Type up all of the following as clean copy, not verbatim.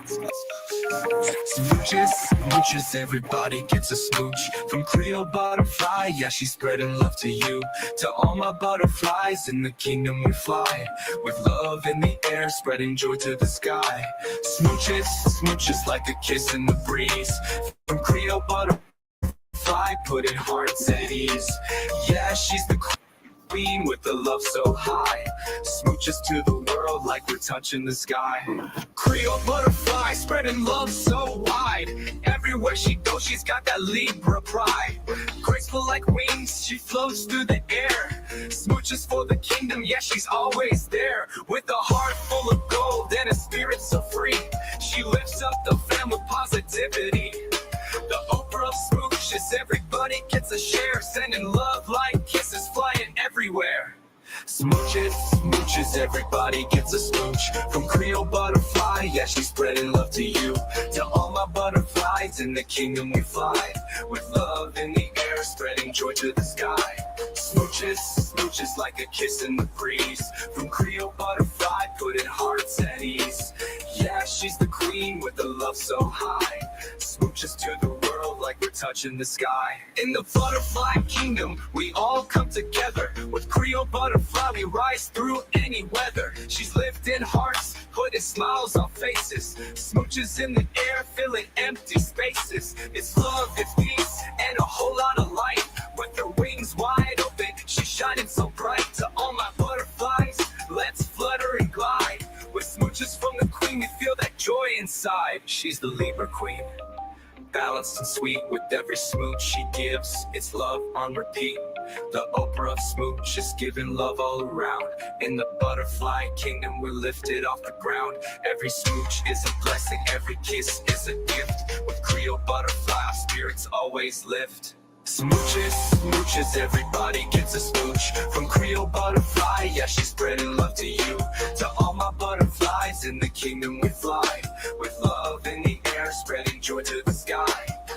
Smooches, smooches, everybody gets a smooch. From Creole butterfly, yeah, she's spreading love to you. To all my butterflies in the kingdom we fly, with love in the air, spreading joy to the sky. Smooches, smooches like a kiss in the breeze. From Creole butterfly, putting hearts at ease. Yeah, she's the queen with the love so high. Smooches to the world like we're touching the sky. Creole butterfly spreading love so wide. Everywhere she goes, she's got that Libra pride. Graceful like wings, she floats through the air. Smooches for the kingdom, yeah, she's always there. With a heart full of gold and a spirit so free, she lifts up the fam with positivity. The Oprah of smooches, everybody gets a share. Sending love like kisses flying everywhere. Smooches, smooches, everybody gets a smooch. From Creole butterfly, yeah, she's spreading love to you. To all my butterflies in the kingdom we fly, with love in the air, spreading joy to the sky. Smooches, smooches like a kiss in the breeze. From Creole butterfly, putting hearts at ease. Yeah, she's the queen with the love so high. Smooches to the world like we're touching the sky. In the butterfly kingdom, we all come together. With Creole butterfly, we rise through any weather. She's lifting hearts, putting smiles on faces. Smooches in the air, filling empty spaces. It's love, it's peace, and a whole lot of light. With her wings wide open, she's shining so bright. To all my butterflies, let's flutter and glide. With smooches from the queen, we feel that joy inside. She's the Libra queen, balanced and sweet. With every smooch she gives, it's love on repeat. The Oprah of smooches, giving love all around. In the butterfly kingdom, we're lifted off the ground. Every smooch is a blessing, every kiss is a gift. With Creole butterfly, our spirits always lift. Smooches, smooches, everybody gets a smooch. From Creole butterfly, yeah, she's spreading love to you. To all my butterflies in the kingdom we fly, with love in the air, spreading joy to the sky.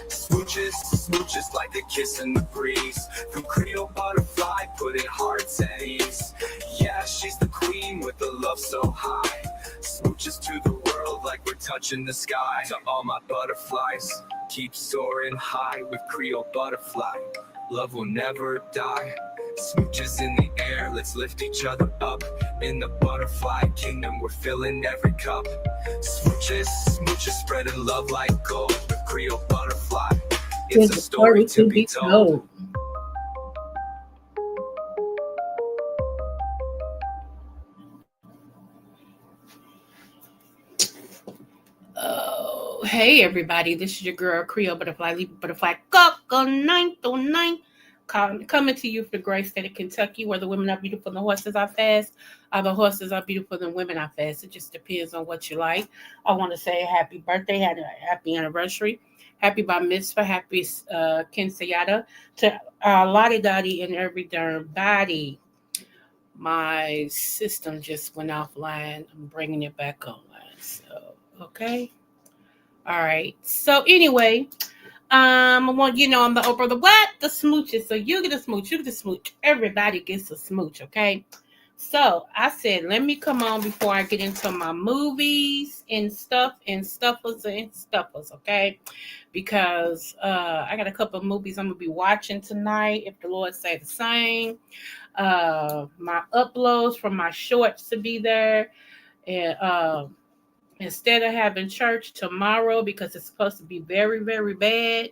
Smooches, smooches like a kiss in the breeze. From Creole butterfly, putting hearts at ease. Yeah, she's the queen with the love so high. Smooches to the world like we're touching the sky. To all my butterflies, keep soaring high with Creole butterfly. Love will never die. Smooches in the air, let's lift each other up. In the butterfly kingdom, we're filling every cup. Smooches, smooches, spreading love like gold. With Creole butterfly, it's a story to be told. Oh, hey everybody, this is your girl Creole Butterfly, Leap Butterfly, Coco 909, coming to you from the great state of Kentucky, where the women are beautiful and the horses are fast. The horses are beautiful and the women are fast. It just depends on what you like. I want to say happy birthday, happy anniversary, happy bar mitzvah, happy quinceañera to Lottie Dottie and every darn body. My system just went offline. I'm bringing it back online. So, okay. All right. So anyway, I want I'm the Oprah, the what? The smooches. So you get a smooch, you get a smooch. Everybody gets a smooch, okay? So I said, let me come on before I get into my movies and stuff and stuffers, okay? Because I got a couple of movies I'm gonna be watching tonight, if the Lord say the same. My uploads from my shorts to be there, and instead of having church tomorrow because it's supposed to be very, very bad,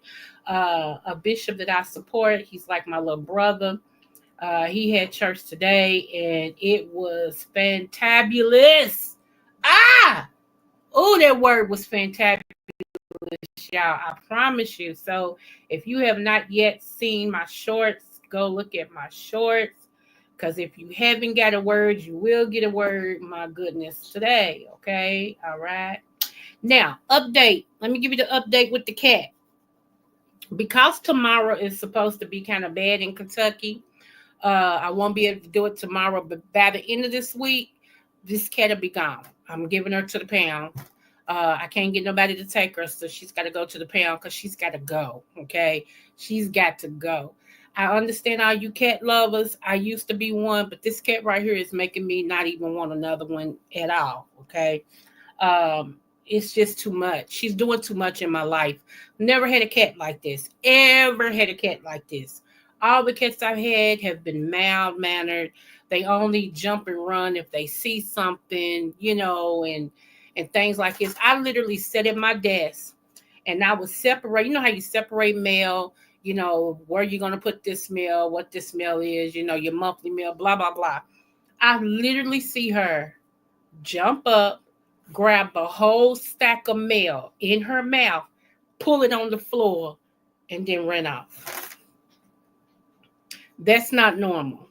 a bishop that I support, he's like my little brother. He had church today and it was fantabulous. Ah! Oh, that word was fantabulous, y'all. I promise you. So if you have not yet seen my shorts, go look at my shorts. Because if you haven't got a word, you will get a word. My goodness, today. Okay. All right. Now, update. Let me give you the update with the cat. Because tomorrow is supposed to be kind of bad in Kentucky, I won't be able to do it tomorrow, but by the end of this week, this cat will be gone. I'm giving her to the pound. I can't get nobody to take her, so she's got to go to the pound because she's got to go. Okay, she's got to go. I understand all you cat lovers. I used to be one, but this cat right here is making me not even want another one at all. Okay, um, It's just too much. She's doing too much in my life. Never had a cat like this. Ever had a cat like this. All the cats I've had have been mild mannered. They only jump and run if they see something, and things like this. I literally sat at my desk and I would separate. You know how you separate mail, where you're gonna put this mail, what this mail is, your monthly mail, blah blah blah. I literally see her jump up, grab a whole stack of mail in her mouth, pull it on the floor, and then run off. That's not normal.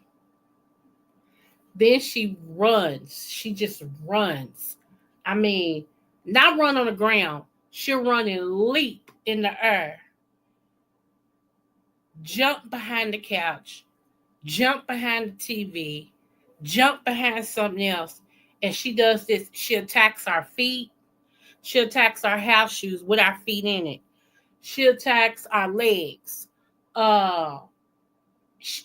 Then she runs. She just runs. I mean, not run on the ground. She'll run and leap in the air, jump behind the couch, jump behind the TV, jump behind something else. And she does this. She attacks our feet. She attacks our house shoes with our feet in it. She attacks our legs. Uh,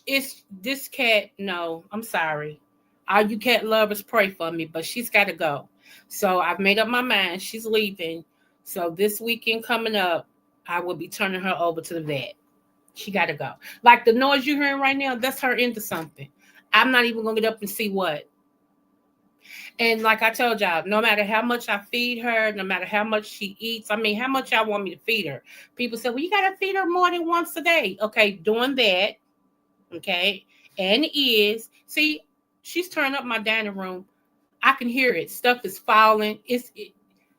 it's this cat. No, I'm sorry. All you cat lovers pray for me, but she's got to go. So I've made up my mind. She's leaving. So this weekend coming up, I will be turning her over to the vet. She got to go. Like the noise you're hearing right now, that's her into something. I'm not even going to get up and see what. And like I told y'all, no matter how much I feed her, no matter how much she eats, I mean, how much y'all want me to feed her? People say, well, you got to feed her more than once a day. Okay, doing that. Okay. And see, she's turning up my dining room. I can hear it. Stuff is falling.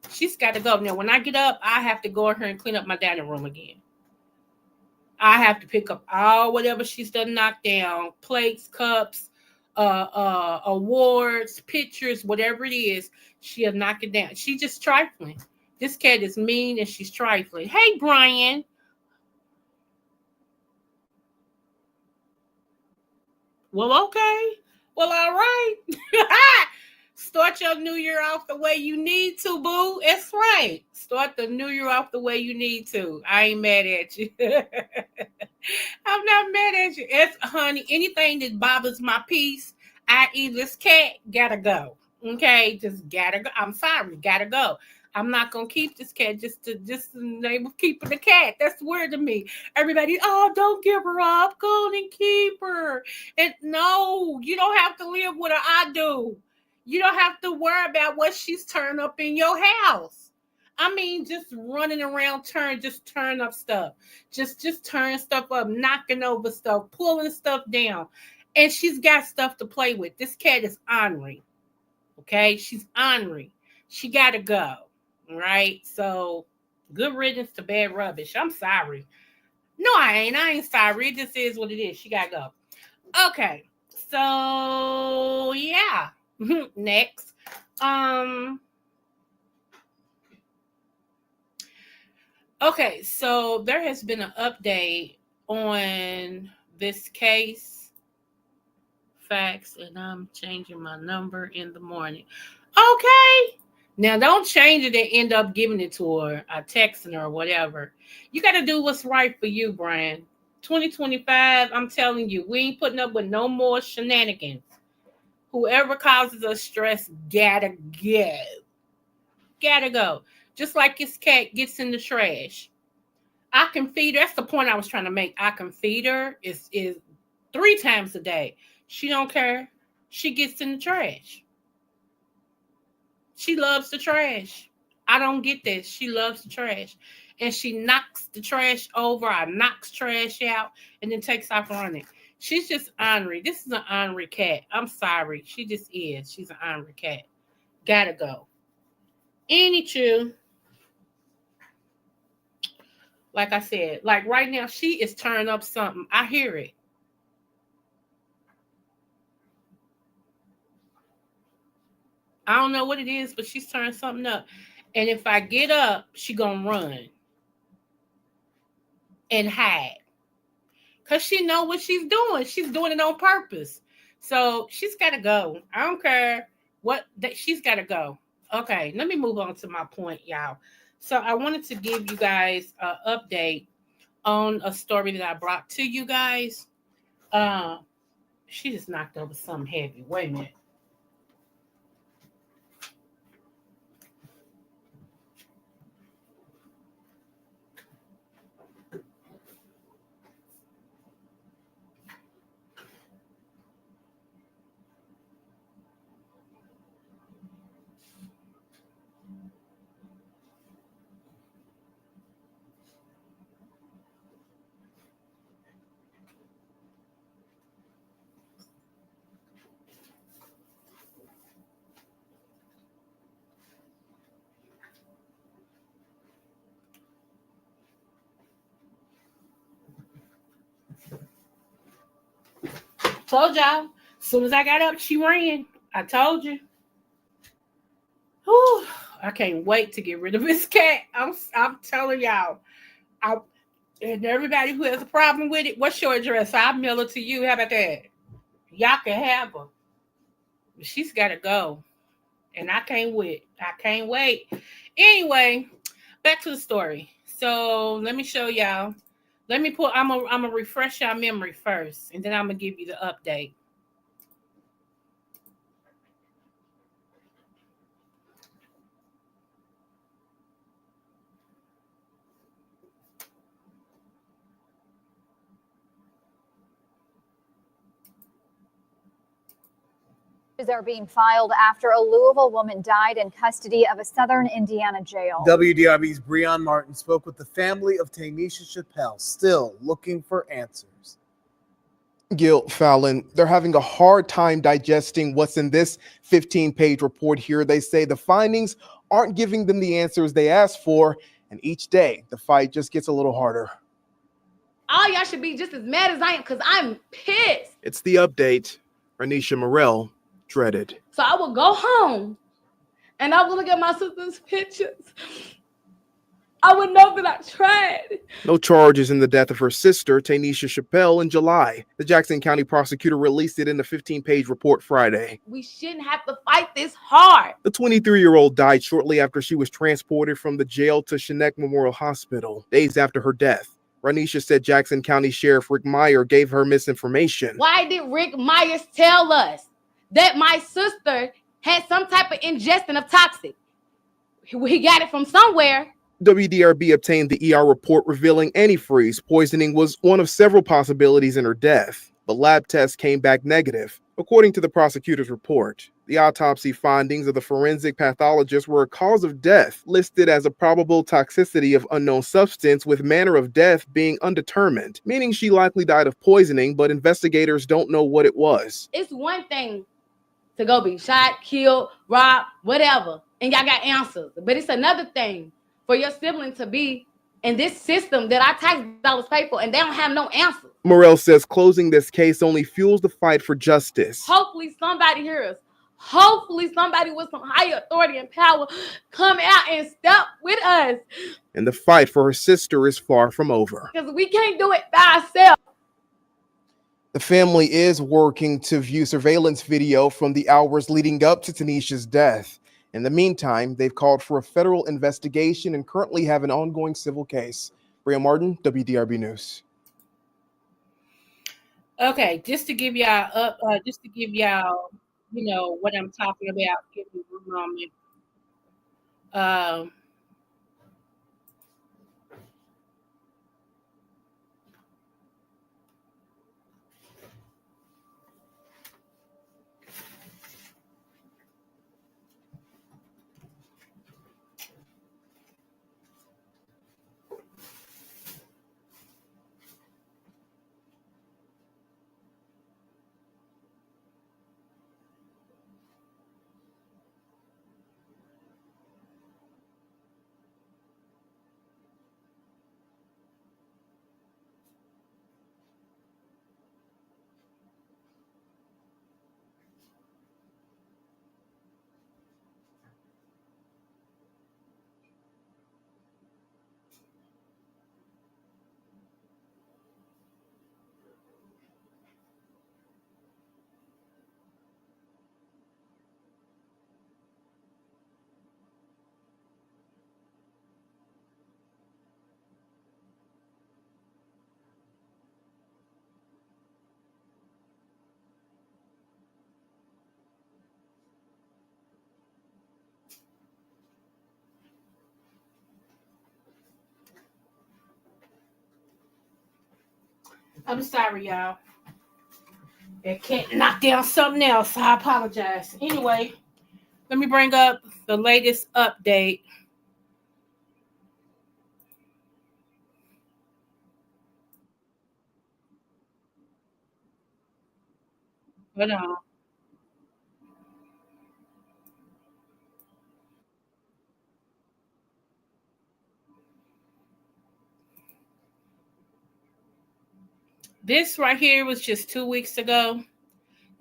She's got to go. Now, when I get up, I have to go in here and clean up my dining room again. I have to pick up all whatever she's done knocked down, plates, cups, awards, pictures, whatever it is. She'll knock it down. She's just trifling. This cat is mean and she's trifling. Hey, Brian. Well, okay. Well, all right. Start your new year off the way you need to, boo. It's right. Start the new year off the way you need to. I ain't mad at you. I'm not mad at you. It's, honey, anything that bothers my peace, i.e. this cat, gotta go. Okay? Just gotta go. I'm sorry, gotta go. I'm not gonna keep this cat just in the name of keeping the cat. That's weird to me. Everybody, oh, don't give her up. Go and keep her. And no, you don't have to live with her. I do. You don't have to worry about what she's turned up in your house. I mean, just running around, just turn up stuff. Just turn stuff up, knocking over stuff, pulling stuff down. And she's got stuff to play with. This cat is ornery. Okay? She's ornery. She got to go. Right? So, good riddance to bad rubbish. I'm sorry. No, I ain't sorry. It just is what it is. She got to go. Okay. So, yeah. Next. Okay, so there has been an update on this case. Facts, and I'm changing my number in the morning. Okay. Now don't change it and end up giving it to her, or texting her or whatever. You got to do what's right for you, Brian. 2025, I'm telling you, we ain't putting up with no more shenanigans. Whoever causes us stress gotta go. Gotta go. Just like this cat gets in the trash. I can feed her. That's the point I was trying to make. I can feed her is 3 times a day. She don't care. She gets in the trash. She loves the trash. I don't get this. She loves the trash. And she knocks the trash over or knocks trash out and then takes off running. She's just ornery. This is an ornery cat. I'm sorry. She just is. She's an ornery cat. Gotta go. Anywho, like I said, like right now, she is turning up something. I hear it. I don't know what it is, but she's turning something up. And if I get up, she gonna run and hide. Because she know what she's doing. She's doing it on purpose. So she's got to go. I don't care what. She's got to go. Okay, let me move on to my point, y'all. So I wanted to give you guys an update on a story that I brought to you guys. She just knocked over something heavy. Wait a minute. Told y'all. As soon as I got up, she ran. I told you. Whew, I can't wait to get rid of this cat. I'm telling y'all. I and everybody who has a problem with it, what's your address? I'll mail it to you. How about that? Y'all can have her. She's got to go, and I can't wait. I can't wait. Anyway, back to the story. So let me show y'all. Let me pull. I'm gonna refresh your memory first, and then I'm gonna give you the update. Are being filed after a Louisville woman died in custody of a southern Indiana jail. WDRB's Breon Martin spoke with the family of Tanisha Chappell, still looking for answers. Gil Fallon, they're having a hard time digesting what's in this 15-page report here. They say the findings aren't giving them the answers they asked for, and each day the fight just gets a little harder. All y'all should be just as mad as I am, because I'm pissed. It's the update. Renisha Morrell dreaded. So I would go home and I would look at my sister's pictures. I would know that I tried. No charges in the death of her sister, Tanisha Chappell, in July. The Jackson County prosecutor released it in a 15-page report Friday. We shouldn't have to fight this hard. The 23-year-old died shortly after she was transported from the jail to Chinook Memorial Hospital, days after her death. Renisha said Jackson County Sheriff Rick Meyer gave her misinformation. Why did Rick Myers tell us that my sister had some type of ingestion of toxic? He got it from somewhere. WDRB obtained the ER report revealing antifreeze poisoning was one of several possibilities in her death, but lab tests came back negative. According to the prosecutor's report, the autopsy findings of the forensic pathologist were a cause of death listed as a probable toxicity of unknown substance with manner of death being undetermined, meaning she likely died of poisoning, but investigators don't know what it was. It's one thing to go be shot, killed, robbed, whatever, and y'all got answers. But it's another thing for your sibling to be in this system that our tax dollars pay for, and they don't have no answers. Morrell says closing this case only fuels the fight for justice. Hopefully somebody hears us. Hopefully somebody with some higher authority and power come out and step with us. And the fight for her sister is far from over. Because we can't do it by ourselves. The family is working to view surveillance video from the hours leading up to Tanisha's death. In the meantime, they've called for a federal investigation and currently have an ongoing civil case. Breon Martin, WDRB News. Okay, just to give y'all you know what I'm talking about. Give me one moment. I'm sorry, y'all. It can't knock down something else. I apologize. Anyway, let me bring up the latest update. Hold on. This right here was just 2 weeks ago.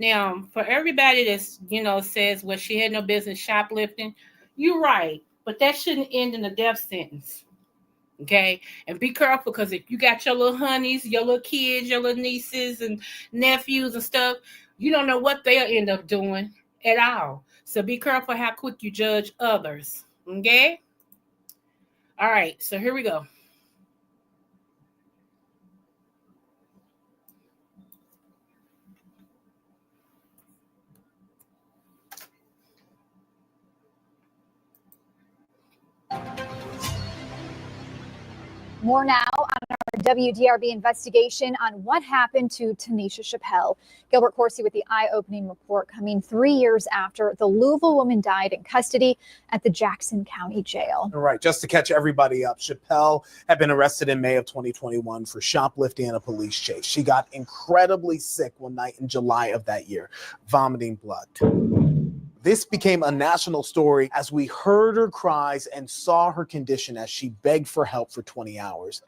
Now, for everybody that's, says, well, she had no business shoplifting, you're right. But that shouldn't end in a death sentence. Okay? And be careful, because if you got your little honeys, your little kids, your little nieces and nephews and stuff, you don't know what they'll end up doing at all. So be careful how quick you judge others. Okay? All right, so here we go. More now on our WDRB investigation on what happened to Tanisha Chappell. Gilbert Corsi with the eye-opening report coming 3 years after the Louisville woman died in custody at the Jackson County Jail. All right, just to catch everybody up, Chappell had been arrested in May of 2021 for shoplifting in a police chase. She got incredibly sick one night in July of that year, vomiting blood. This became a national story as we heard her cries and saw her condition as she begged for help for 20 hours.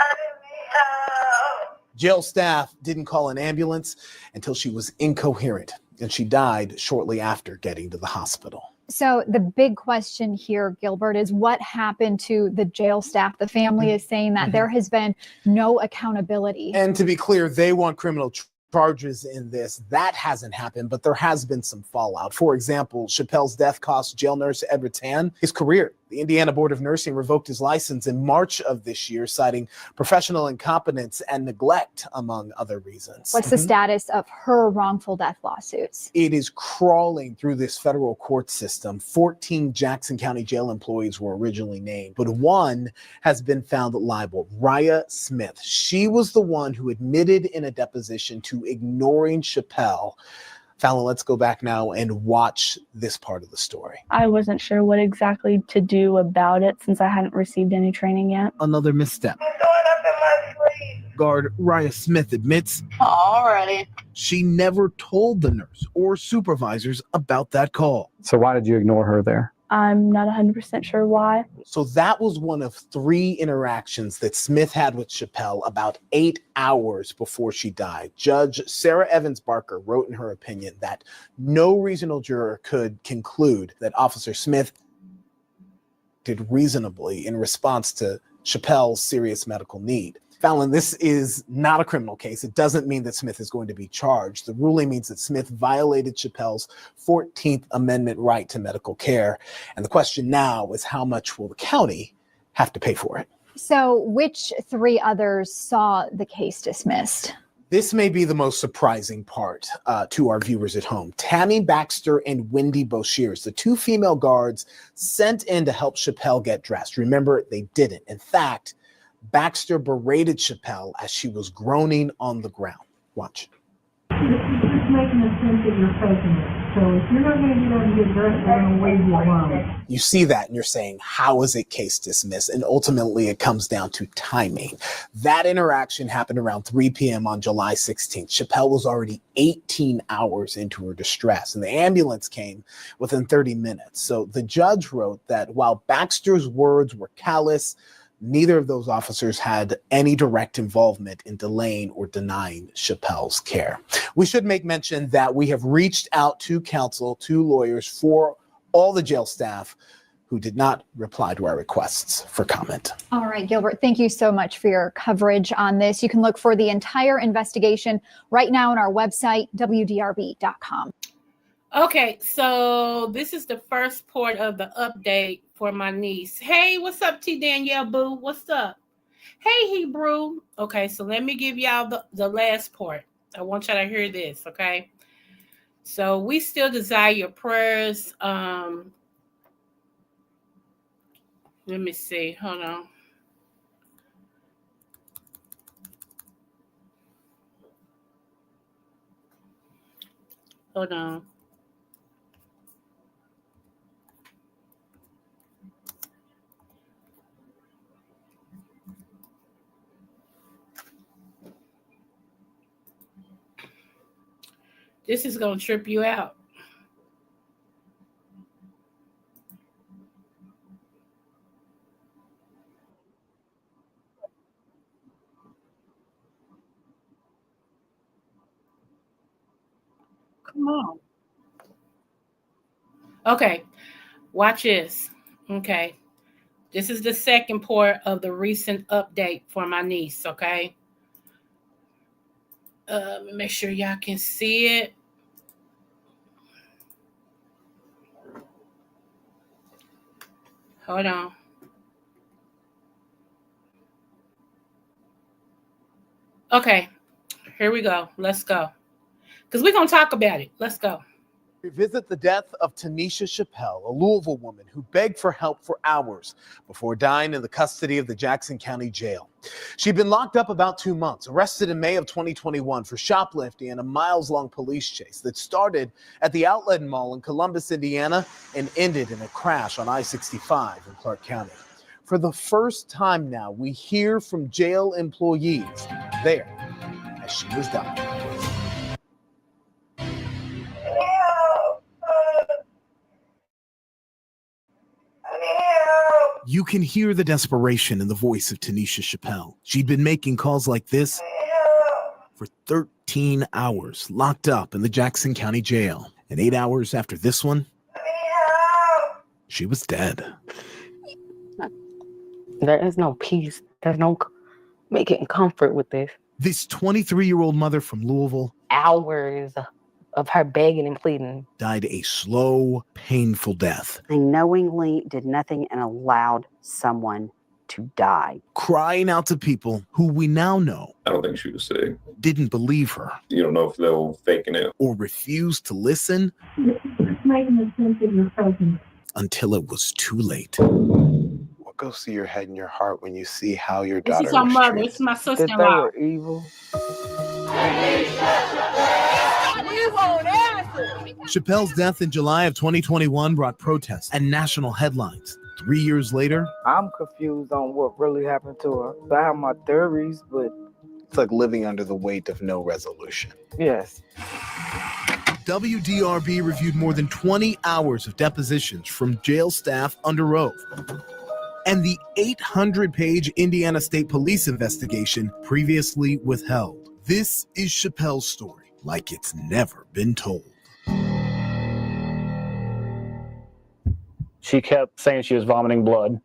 Jail staff didn't call an ambulance until she was incoherent, and she died shortly after getting to the hospital. So the big question here, Gilbert, is what happened to the jail staff? The family is saying that there has been no accountability. And to be clear, they want criminal charges in this. That hasn't happened, but there has been some fallout. For example, Chappell's death cost jail nurse Edward Tan his career. The Indiana Board of Nursing revoked his license in March of this year, citing professional incompetence and neglect, among other reasons. What's the status of her wrongful death lawsuits? It is crawling through this federal court system. 14 Jackson County jail employees were originally named, but one has been found liable, Raya Smith. She was the one who admitted in a deposition to ignoring Chappell. Fallon, let's go back now and watch this part of the story. I wasn't sure what exactly to do about it since I hadn't received any training yet. Another misstep. Guard Raya Smith admits Alrighty. she never told the nurse or supervisors about that call. So why did you ignore her there? I'm not 100% sure why. So that was one of 3 interactions that Smith had with Chappell about 8 hours before she died. Judge Sarah Evans Barker wrote in her opinion that no reasonable juror could conclude that Officer Smith did reasonably in response to Chappell's serious medical need. Fallon, this is not a criminal case. It doesn't mean that Smith is going to be charged. The ruling means that Smith violated Chappell's 14th Amendment right to medical care. And the question now is, how much will the county have to pay for it? So which 3 others saw the case dismissed? This may be the most surprising part to our viewers at home. Tammy Baxter and Wendy Boshears, the 2 female guards sent in to help Chappell get dressed. Remember, they didn't. In fact, Baxter berated Chappell as she was groaning on the ground. Watch. You're just making a sense that you're faking it. So if you're not going to get out and get dressed, they're going to leave you alone. You see that and you're saying, how is it case dismissed? And ultimately it comes down to timing. That interaction happened around 3 p.m. on July 16th. Chappell was already 18 hours into her distress, and the ambulance came within 30 minutes. So the judge wrote that while Baxter's words were callous, neither of those officers had any direct involvement in delaying or denying Chappell's care. We should make mention that we have reached out to counsel, to lawyers for all the jail staff who did not reply to our requests for comment. All right, Gilbert, thank you so much for your coverage on this. You can look for the entire investigation right now on our website, WDRB.com. Okay, so this is the first part of the update for my niece. Hey, what's up, T. Danielle Boo? What's up? Hey, Hebrew. Okay, so let me give y'all the last part. I want y'all to hear this, okay? So we still desire your prayers. Let me see. Hold on. Hold on. This is going to trip you out. Come on. Okay, watch this. Okay. This is the second part of the recent update for my niece, okay? Make sure y'all can see it. Hold on. Okay, here we go. Let's go. Because we're going to talk about it. Let's go. Revisit the death of Tanisha Chappell, a Louisville woman who begged for help for hours before dying in the custody of the Jackson County Jail. She'd been locked up about 2 months, arrested in May of 2021 for shoplifting and a miles-long police chase that started at the Outlet Mall in Columbus, Indiana, and ended in a crash on I-65 in Clark County. For the first time now, we hear from jail employees there as she was dying. You can hear the desperation in the voice of Tanisha Chappell. She'd been making calls like this for 13 hours, locked up in the Jackson County Jail. And 8 hours after this one, she was dead. There is no peace. There's no making comfort with this. This 23-year-old mother from Louisville, Hours of her begging and pleading, died a slow, painful death. I knowingly did nothing and allowed someone to die. Crying out to people who we now know I don't think she was sick. didn't believe her. You don't know if they were faking it. Or refused to listen It's making a sense that you're faking it. until it was too late. What goes through your head and your heart when you see how your This daughter is our was mother. treated? It's my that they sister-in-law. were evil. Chappell's death in July of 2021 brought protests and national headlines. 3 years later, I'm confused on what really happened to her. I have my theories, but It's like living under the weight of no resolution. yes. WDRB reviewed more than 20 hours of depositions from jail staff under oath. And the 800-page Indiana State Police investigation previously withheld. This is Chappell's story, like it's never been told. She kept saying she was vomiting blood,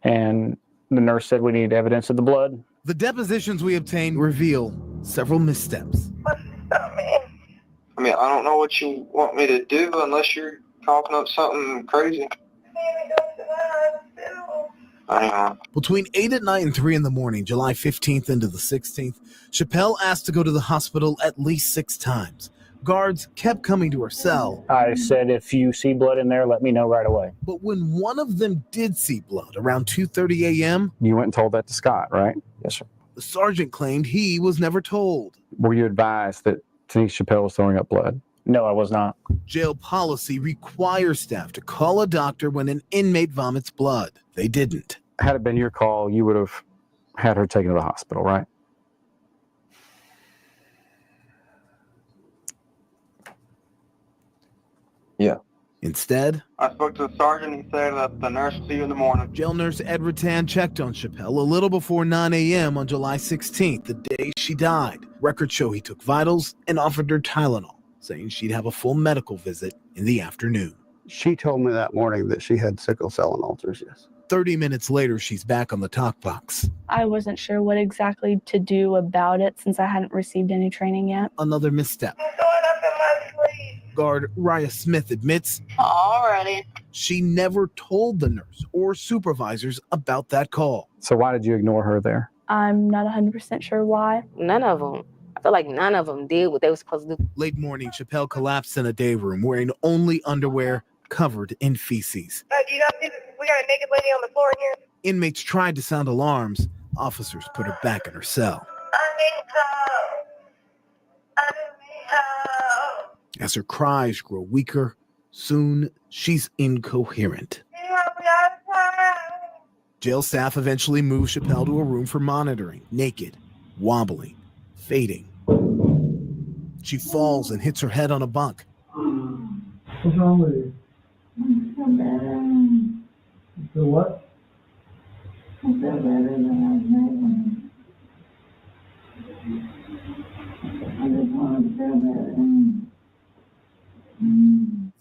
and the nurse said we need evidence of the blood. The depositions we obtained reveal several missteps. I mean, I don't know what you want me to do unless you're talking up something crazy. Hang on. Between 8 at night and 3 in the morning, July 15th into the 16th, Chappell asked to go to the hospital at least 6 times. Guards kept coming to her cell. I said, if you see blood in there, let me know right away. But when one of them did see blood around 2:30 a.m., You went and told that to Scott, right? Yes, sir. the sergeant claimed he was never told. Were you advised that Tanisha Chappell was throwing up blood? No, I was not. Jail policy requires staff to call a doctor when an inmate vomits blood. They didn't. Had it been your call, you would have had her taken to the hospital, right? Yeah. Instead, I spoke to the sergeant. He said that the nurse will see you in the morning. jail nurse Ed Rattan checked on Chappell a little before 9 a.m. on July 16th, the day she died. Records show he took vitals and offered her Tylenol, saying she'd have a full medical visit in the afternoon. She told me that morning that she had sickle cell and ulcers, yes. 30 minutes later, she's back on the talk box. I wasn't sure what exactly to do about it since I hadn't received any training yet. Another misstep. Guard Raya Smith admits Alrighty. she never told the nurse or supervisors about that call. So why did you ignore her there? I'm not 100% sure why. None of them. I feel like none of them did what they were supposed to do. Late morning, Chappell collapsed in a day room wearing only underwear covered in feces. Do you not see we got a naked lady on the floor in here? Inmates tried to sound alarms. Officers put her back in her cell. As her cries grow weaker, soon she's incoherent. Jail staff eventually moved Chappell to a room for monitoring, naked, wobbling, fading. She falls and hits her head on a bunk. What's wrong with you? You feel what? I feel better than I just want to feel better.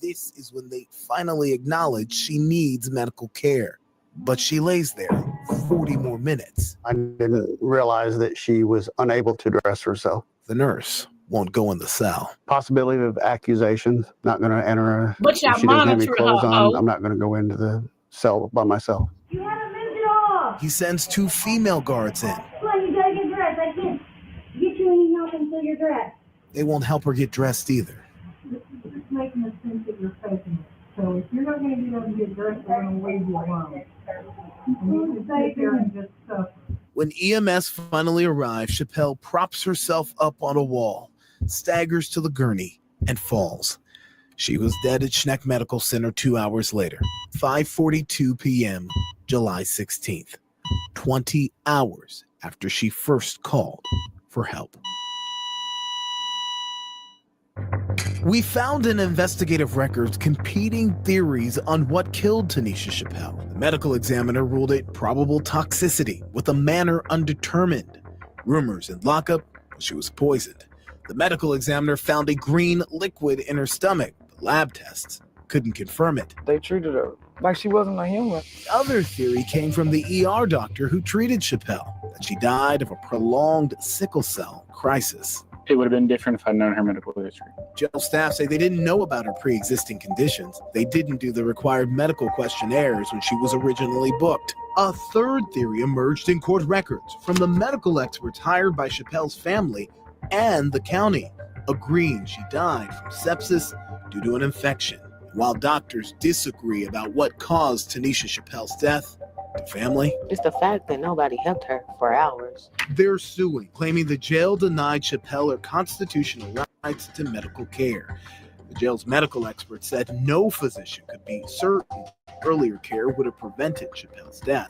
this is when they finally acknowledge she needs medical care. But she lays there 40 more minutes. I didn't realize that she was unable to dress herself. The nurse won't go in the cell. Possibility of accusations. Not going to enter her. But If y'all she doesn't have any monitoring clothes her, on, ho. I'm not going to go into the cell by myself. You haven't moved it off. He sends 2 female guards in. Come on, you gotta get dressed. I can't get you any help until you're dressed. They won't help her get dressed either. It's making a sense that you're faking it. So if you're not gonna get up and get dressed, they're gonna leave you alone. And you can sit there and just suffer. When EMS finally arrives, Chappell props herself up on a wall, staggers to the gurney, and falls. She was dead at Schneck Medical Center 2 hours later, 5:42 p.m., July 16th, 20 hours after she first called for help. We found in investigative records competing theories on what killed Tanisha Chappell. The medical examiner ruled it probable toxicity with a manner undetermined. Rumors in lockup, she was poisoned. The medical examiner found a green liquid in her stomach, but lab tests couldn't confirm it. They treated her like she wasn't a human. The other theory came from the ER doctor who treated Chappell, that she died of a prolonged sickle cell crisis. It would have been different if I'd known her medical history. Jail staff say they didn't know about her pre-existing conditions. They didn't do the required medical questionnaires when she was originally booked. A third theory emerged in court records from the medical experts hired by Chappell's family and the county, agreeing she died from sepsis due to an infection. While doctors disagree about what caused Tanisha Chappell's death, the family, It's the fact that nobody helped her for hours. they're suing, claiming the jail denied Chappell her constitutional rights to medical care. The jail's medical experts said no physician could be certain earlier care would have prevented Chappell's death.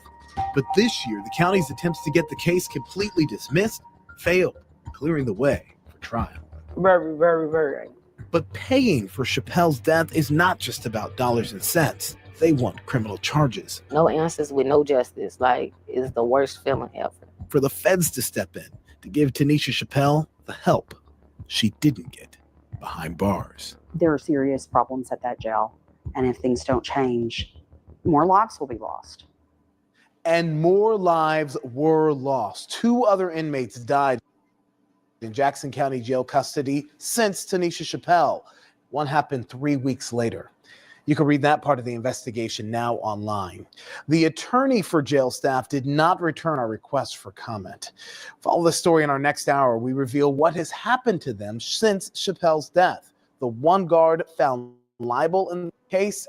But this year, the county's attempts to get the case completely dismissed failed, clearing the way for trial. Very, very, very angry. But paying for Chappell's death is not just about dollars and cents. They want criminal charges. No answers with no justice. Like, it's the worst feeling ever. For the feds to step in to give Tanisha Chappell the help she didn't get behind bars. There are serious problems at that jail. And if things don't change, more lives will be lost. And more lives were lost. 2 other inmates died in Jackson County Jail custody since Tanisha Chappell. One happened 3 weeks later. You can read that part of the investigation now online. The attorney for jail staff did not return our request for comment. Follow the story in our next hour. We reveal what has happened to them since Chappell's death. The one guard found liable in the case.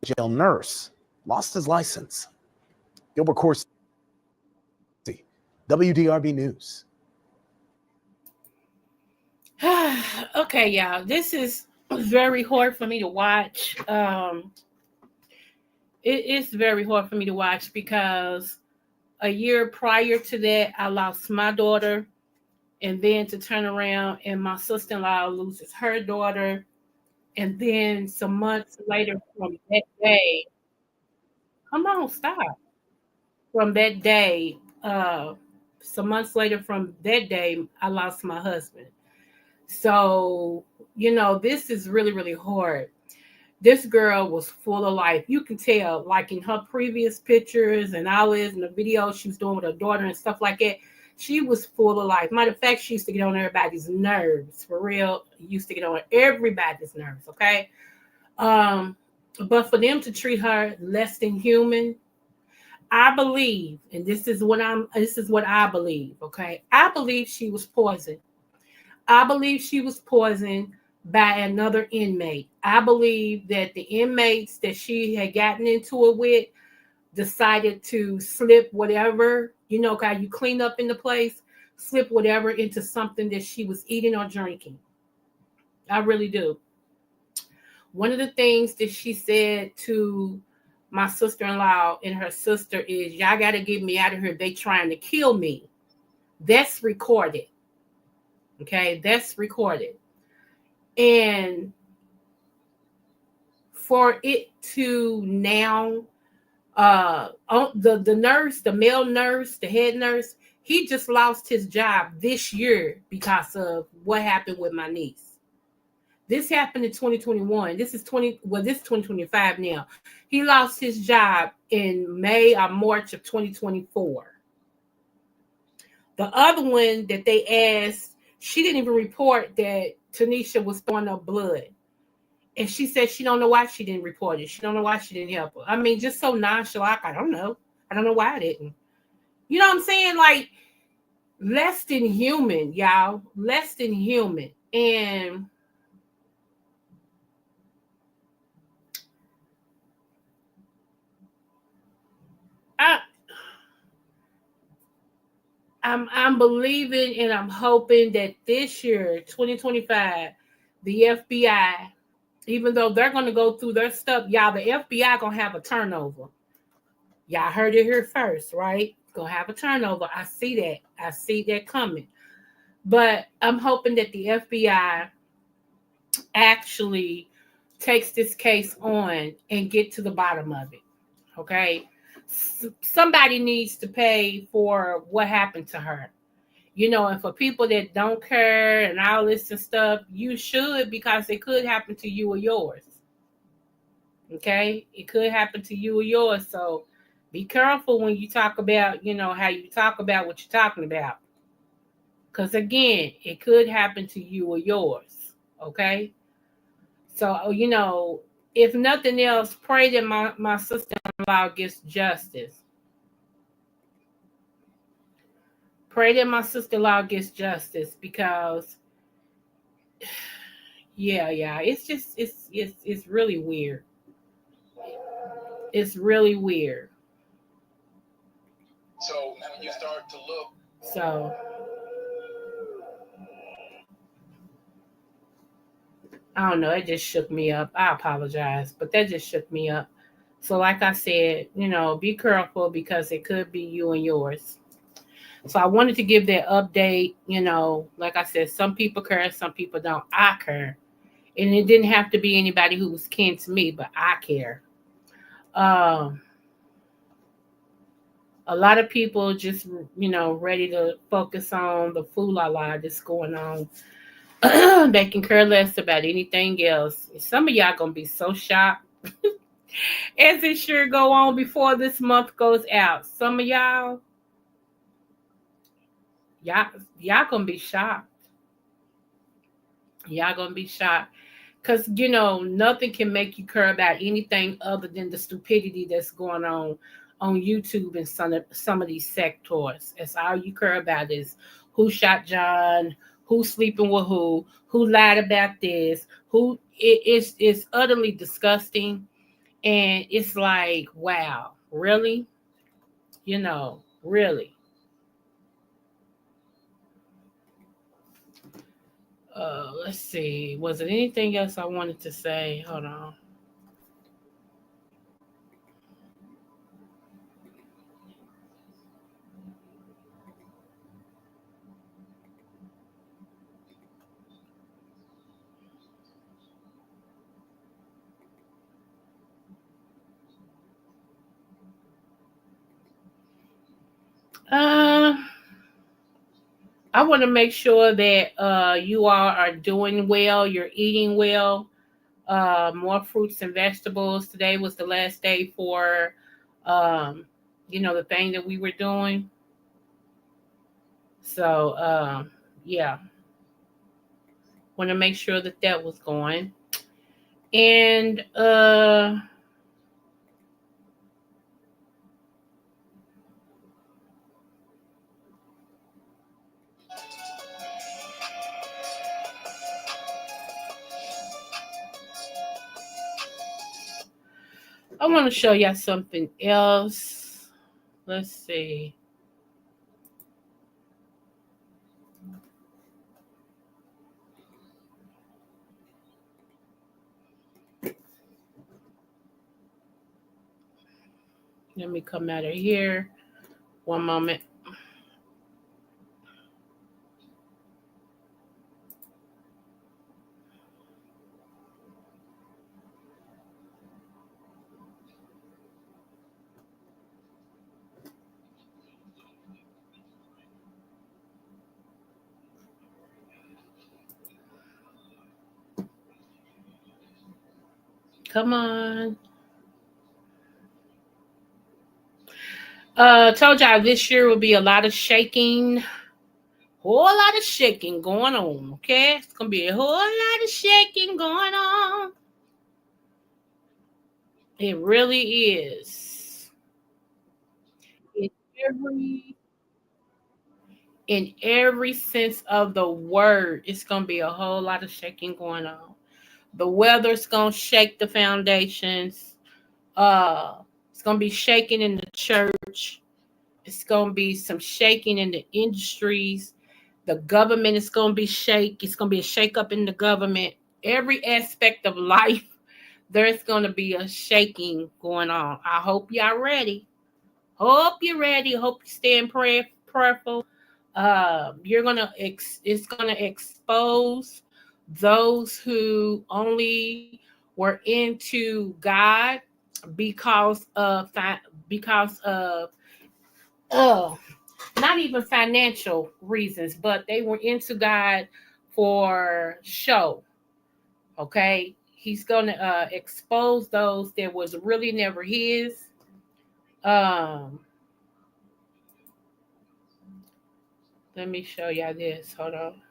Jail nurse lost his license. Gilbert Corsi, WDRB News. Okay, y'all. This is very hard for me to watch. It's very hard for me to watch because a year prior to that, I lost my daughter, and then to turn around and my sister-in-law loses her daughter, and then some months later from that day, come on, stop. From that day, some months later from that day, I lost my husband. So, this is really, really hard. This girl was full of life. You can tell, like in her previous pictures and all this and the videos she was doing with her daughter and stuff like that, she was full of life. Matter of fact, she used to get on everybody's nerves. For real, used to get on everybody's nerves, okay? But for them to treat her less than human, I believe, and this is what I believe, okay? I believe she was poisoned. I believe she was poisoned by another inmate. I believe that the inmates that she had gotten into it with decided to slip whatever, how you clean up in the place, slip whatever into something that she was eating or drinking. I really do. One of the things that she said to my sister-in-law and her sister is, y'all got to get me out of here. They trying to kill me. That's recorded. Okay, that's recorded. And for it to now, the nurse, the male nurse, the head nurse, He just lost his job this year because of what happened with my niece. This happened in 2021. This is 2025 now. He lost his job in May or March of 2024. The other one that they asked, she didn't even report that Tanisha was throwing up blood. And she said she don't know why she didn't report it. She don't know why she didn't help her. I mean, just so nonchalant. I don't know. I don't know why I didn't. You know what I'm saying? Like, less than human, y'all. Less than human. And I'm believing and I'm hoping that this year, 2025, the FBI, even though they're going to go through their stuff, y'all, the FBI going to have a turnover. Y'all heard it here first, right? Going to have a turnover. I see that. I see that coming. But I'm hoping that the FBI actually takes this case on and get to the bottom of it. Okay? Somebody needs to pay for what happened to her. You know, and for people that don't care and all this and stuff, you should, because it could happen to you or yours. Okay? It could happen to you or yours. So be careful when you talk about, you know, how you talk about what you're talking about. Because again, it could happen to you or yours. Okay? So, you know, if nothing else, pray that my sister-in-law gets justice. Pray that my sister-in-law gets justice, because yeah, it's just it's really weird. It's really weird. So when you start to look, So I don't know, it just shook me up. I apologize, but that just shook me up. So like I said, you know, be careful, because it could be you and yours. So I wanted to give that update. You know, like I said, some people care, some people don't. I care. And it didn't have to be anybody who was kin to me, but I care. A lot of people just, you know, ready to focus on the fool-la-la that's going on. They can care less about anything else. Some of y'all gonna be so shocked as it sure go on before this month goes out. Some of y'all gonna be shocked. Y'all gonna be shocked. Because, you know, nothing can make you care about anything other than the stupidity that's going on YouTube and some of these sectors. That's all you care about, is who shot John, who's sleeping with who lied about this, it's utterly disgusting. And it's like, wow, really? You know, really. Let's see. Was it anything else I wanted to say? Hold on. I want to make sure that you all are doing well, you're eating well, more fruits and vegetables. Today was the last day for, you know, the thing that we were doing. So, yeah, want to make sure that was going. And I want to show y'all something else. Let's see. Let me come out of here. One moment. Come on. Told y'all this year will be a lot of shaking. Whole lot of shaking going on. Okay, it's gonna be a whole lot of shaking going on. It really is. In every sense of the word, it's gonna be a whole lot of shaking going on. The weather's gonna shake the foundations. It's gonna be shaking in the church. It's gonna be some shaking in the industries. The government is gonna be shake. It's gonna be a shake up in the government. Every aspect of life, there's gonna be a shaking going on. I hope y'all ready. Hope you're ready. Hope you stay prayerful. It's gonna expose those who only were into God because of not even financial reasons, but they were into God for show. Okay, He's gonna expose those that was really never His. Let me show y'all this. Hold on.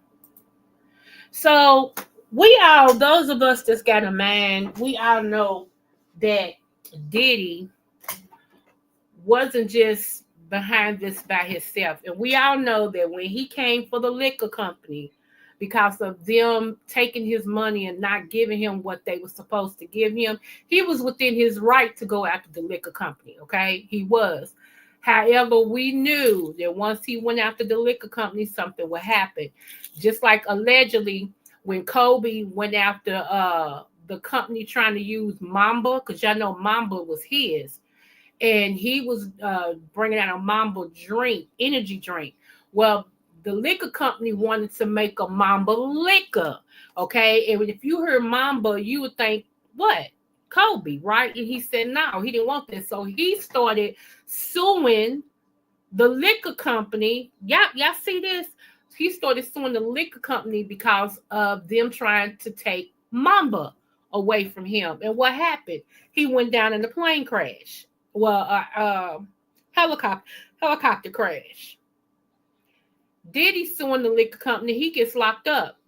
So those of us that's got a mind, we all know that Diddy wasn't just behind this by himself. And we all know that when he came for the liquor company, because of them taking his money and not giving him what they were supposed to give him, he was within his right to go after the liquor company, okay? He was. However, we knew that once he went after the liquor company, something would happen. Just like allegedly when Kobe went after the company trying to use Mamba, because y'all know Mamba was his, and he was bringing out a Mamba drink, energy drink. Well, the liquor company wanted to make a Mamba liquor, okay? And if you heard Mamba, you would think, what? Kobe, right? And he said no, he didn't want this. So he started suing the liquor company. Y'all see this? He started suing the liquor company because of them trying to take Mamba away from him. And what happened? He went down in a plane crash. Well, helicopter crash. Diddy suing the liquor company. He gets locked up.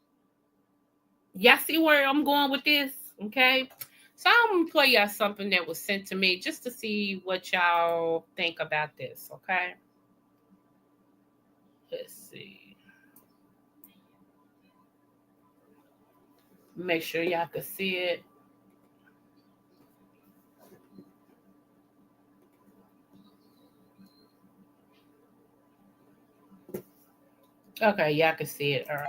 Y'all see where I'm going with this? Okay. So I'm going to play y'all something that was sent to me just to see what y'all think about this. Okay. Let's see. Make sure y'all can see it. Okay, y'all can see it. All right.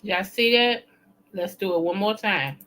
Y'all see that? Let's do it one more time.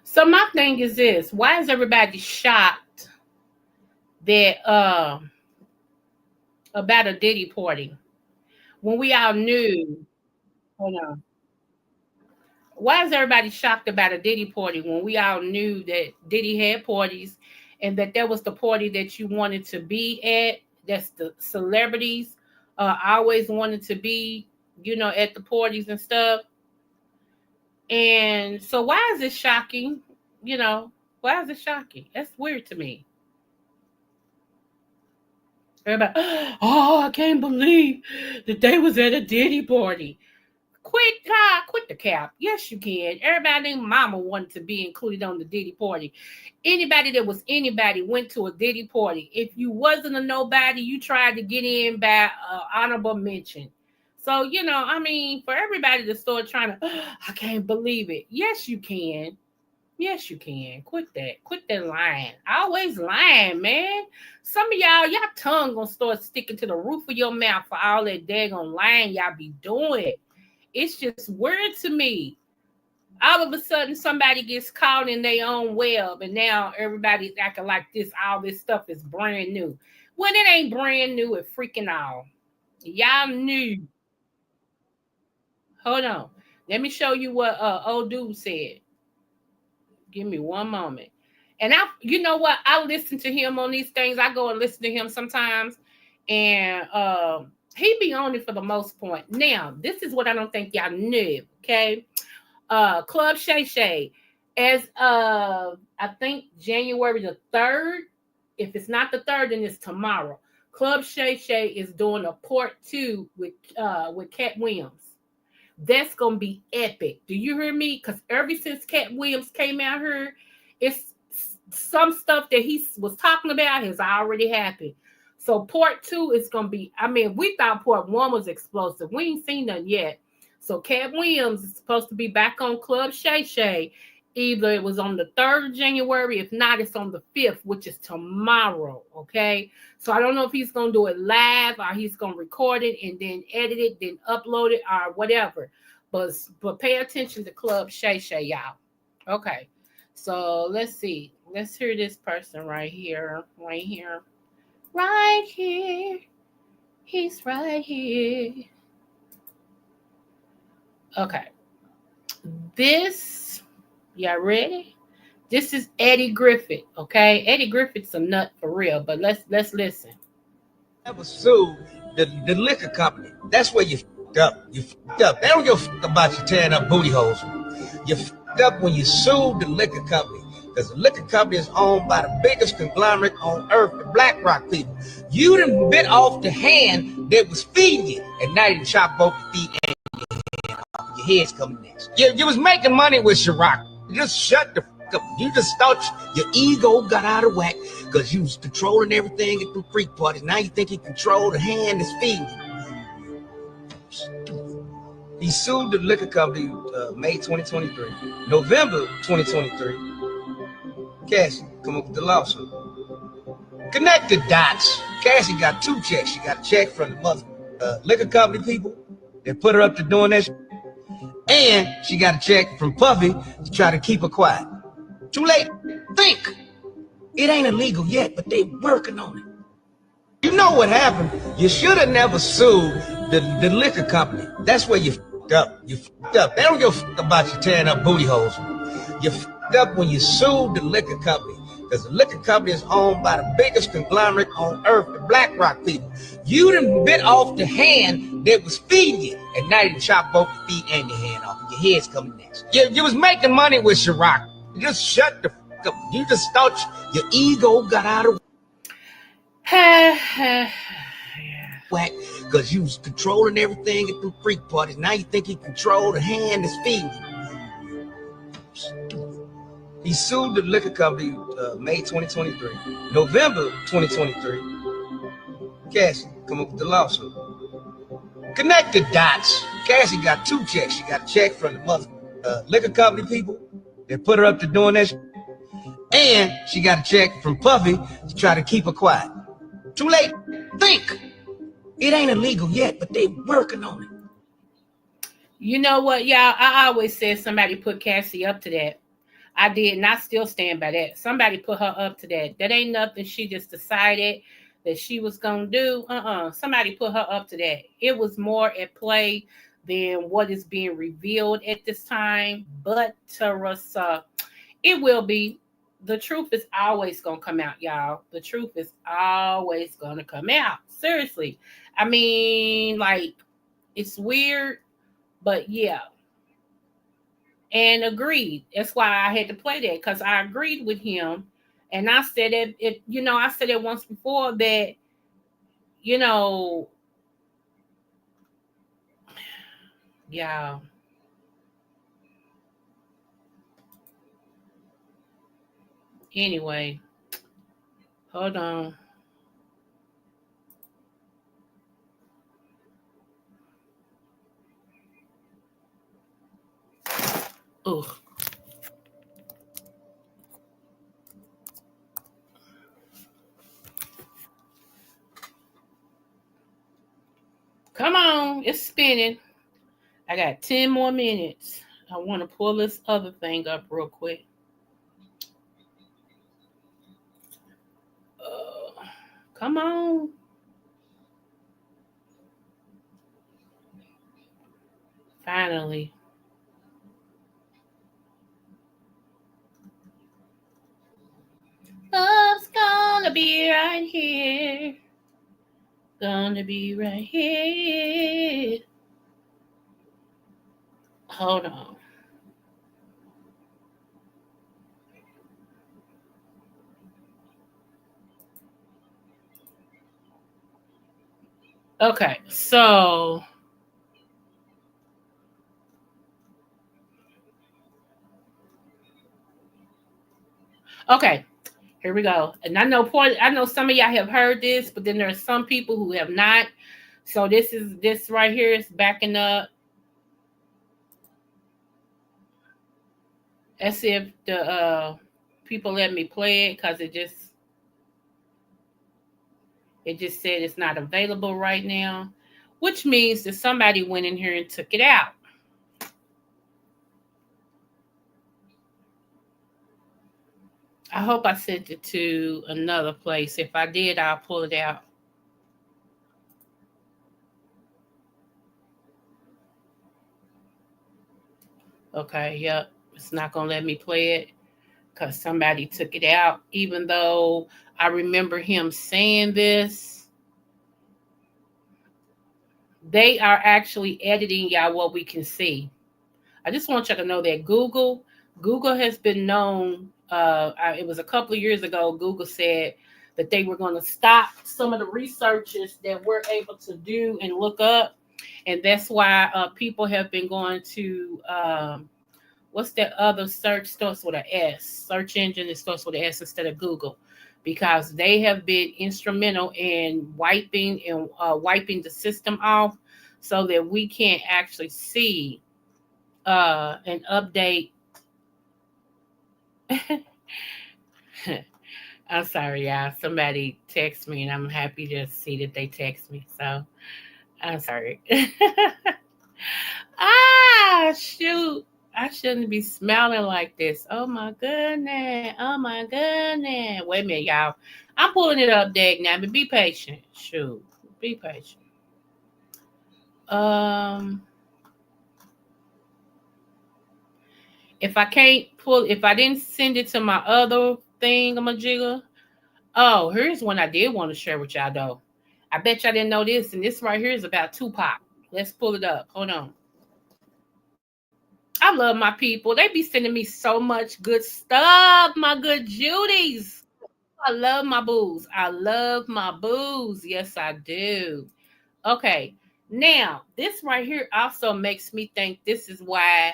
So my thing is this: why is everybody shocked that about a Diddy party when we all knew? Hold on. Why is everybody shocked about a Diddy party when we all knew that Diddy had parties and that was the party that you wanted to be at? That's the celebrities always wanted to be, at the parties and stuff. And so why is it shocking? Why is it shocking? That's weird to me. Everybody, oh, I can't believe that they was at a Diddy party. Quit the cap. Yes, you can. Everybody named mama wanted to be included on the Diddy party. Anybody that was anybody went to a Diddy party. If you wasn't a nobody, you tried to get in by honorable mention. So, for everybody to start trying to, I can't believe it. Yes, you can. Yes, you can. Quit that. Quit that lying. Always lying, man. Some of y'all tongue gonna start sticking to the roof of your mouth for all that daggone lying y'all be doing. It's just weird to me. All of a sudden, somebody gets caught in their own web, and now everybody's acting like all this stuff is brand new. When it ain't brand new, it freaking all. Y'all knew. Hold on. Let me show you what old dude said. Give me one moment. And you know what? I listen to him on these things. I go and listen to him sometimes. And he be on it for the most part. Now, this is what I don't think y'all knew, okay? Club Shay Shay, as I think January the 3rd. If it's not the 3rd, then it's tomorrow. Club Shay Shay is doing a part 2 with Cat Williams. That's gonna be epic. Do you hear me? Because ever since Cat Williams came out here, it's some stuff that he was talking about has already happened. So part 2 is gonna be. We thought part 1 was explosive. We ain't seen nothing yet. So Cat Williams is supposed to be back on Club Shay Shay. Either it was on the 3rd of January, if not, it's on the 5th, which is tomorrow. Okay. So I don't know if he's gonna do it live or he's gonna record it and then edit it, then upload it or whatever. But pay attention to Club Shay Shay, y'all. Okay. So let's see. Let's hear this person right here. Right here. Right here. He's right here. Okay. This, y'all ready? This is Eddie Griffith, okay? Eddie Griffith's a nut for real, but let's listen. Never sued the liquor company. That's where you fucked up. You fucked up. They don't give a fuck about you tearing up booty holes. You fucked up when you sued the liquor company. Because the liquor company is owned by the biggest conglomerate on earth, the Black Rock people. You done bit off the hand that was feeding you, and now you chop both the feet and your hand off. Your head's coming next. You was making money with Ciroc. You just shut the fuck up. You just thought your ego got out of whack because you was controlling everything at the freak parties. Now you think you control the hand that's feeding you. He sued the liquor company May 2023. November 2023. Cassie come up with the lawsuit. Connect the dots. Cassie got 2 checks. She got a check from the mother liquor company people that put her up to doing that shit. And she got a check from Puffy to try to keep her quiet. Too late. Think. It ain't illegal yet, but they working on it. You know what happened? You should have never sued the liquor company. That's where you fucked up. You fucked up. They don't give a fuck about you tearing up booty holes. You fucked up when you sued the liquor company. Because the liquor company is owned by the biggest conglomerate on earth, the Black Rock people. You done bit off the hand that was feeding you, and now you done chop both the feet and your hand off. Your head's coming next. You was making money with Ciroc. You just shut the fuck up. You just thought your ego got out of whack because you was controlling everything at the freak parties. Now you think you control the hand that's feeding you. He sued the liquor company May 2023. November 2023, Cassie come up with the lawsuit. Connect the dots. Cassie got two checks. She got a check from the mother liquor company people that put her up to doing that, and she got a check from Puffy to try to keep her quiet. Too late. Think. It ain't illegal yet, but they working on it. You know what, y'all? I always said somebody put Cassie up to that. I did, and I still stand by that. Somebody put her up to that. That ain't nothing she just decided that she was going to do. Somebody put her up to that. It was more at play than what is being revealed at this time. But, Teresa, it will be. The truth is always going to come out, y'all. The truth is always going to come out. Seriously. I mean, like, it's weird, but yeah. And agreed. That's why I had to play that, because I agreed with him. And I said it, I said it once before that, yeah. Anyway, hold on. Ugh. Come on, it's spinning. I got 10 more minutes. I want to pull this other thing up real quick. Come on. Finally. Love's gonna be right here. Gonna be right here. Hold on. Okay, so okay, here we go. And I know some of y'all have heard this, but then there are some people who have not. So this right here is backing up. Let's see if the people let me play it, because it just said it's not available right now, which means that somebody went in here and took it out. I hope I sent it to another place. If I did, I'll pull it out. Okay, yep. It's not going to let me play it because somebody took it out, even though I remember him saying this. They are actually editing, y'all, what we can see. I just want you to know that Google has been known, it was a couple of years ago, Google said that they were going to stop some of the researches that we're able to do and look up. And that's why people have been going to, what's that other search starts with an S? Search engine that starts with an S instead of Google, because they have been instrumental in wiping the system off so that we can't actually see an update. I'm sorry, y'all. Somebody text me, and I'm happy to see that they text me. So I'm sorry. Shoot. I shouldn't be smiling like this. Oh my goodness. Oh my goodness. Wait a minute, y'all. I'm pulling it up, Dag, now, but be patient. Shoot. Be patient. If I didn't send it to my other thing, I'm a jigger. Oh, here's one I did want to share with y'all, though. I bet y'all didn't know this, and this right here is about Tupac. Let's pull it up. Hold on. I love my people. They be sending me so much good stuff, my good Judies. I love my booze. I love my booze. Yes, I do. Okay. Now, this right here also makes me think this is why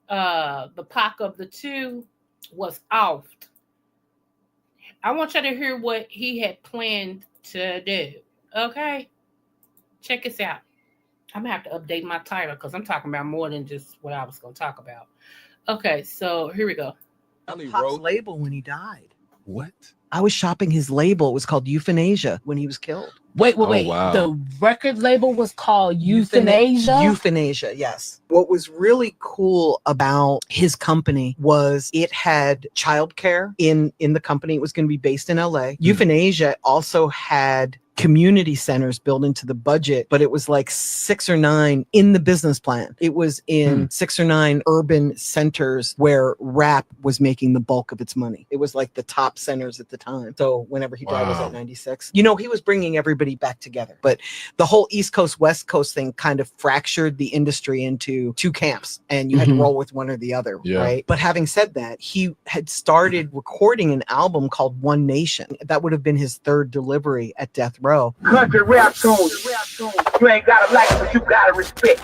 the Pac of the two was off. I want you to hear what he had planned to do. Okay? Check this out. I'm going to have to update my title because I'm talking about more than just what I was going to talk about. Okay, so here we go. Pop's label when he died. What? I was shopping his label. It was called Euthanasia when he was killed. Wait. The record label was called Euthanasia? Euthanasia, yes. What was really cool about his company was it had childcare in the company. It was going to be based in LA. Euthanasia also had community centers built into the budget, but it was like 6 or 9 in the business plan. It was in 6 or 9 urban centers where rap was making the bulk of its money. It was like the top centers at the time. So whenever he died was at 96. You know, he was bringing everybody back together, but the whole East Coast, West Coast thing kind of fractured the industry into 2 camps and you had to roll with one or the other, right? But having said that, he had started recording an album called One Nation. That would have been his 3rd delivery at Death Row. Country rap tunes. You ain't gotta like it, but you gotta respect.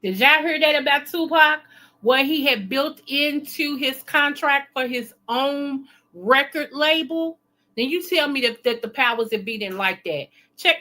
Did y'all hear that about Tupac? What he had built into his contract for his own record label? Then you tell me that the powers that be didn't like that.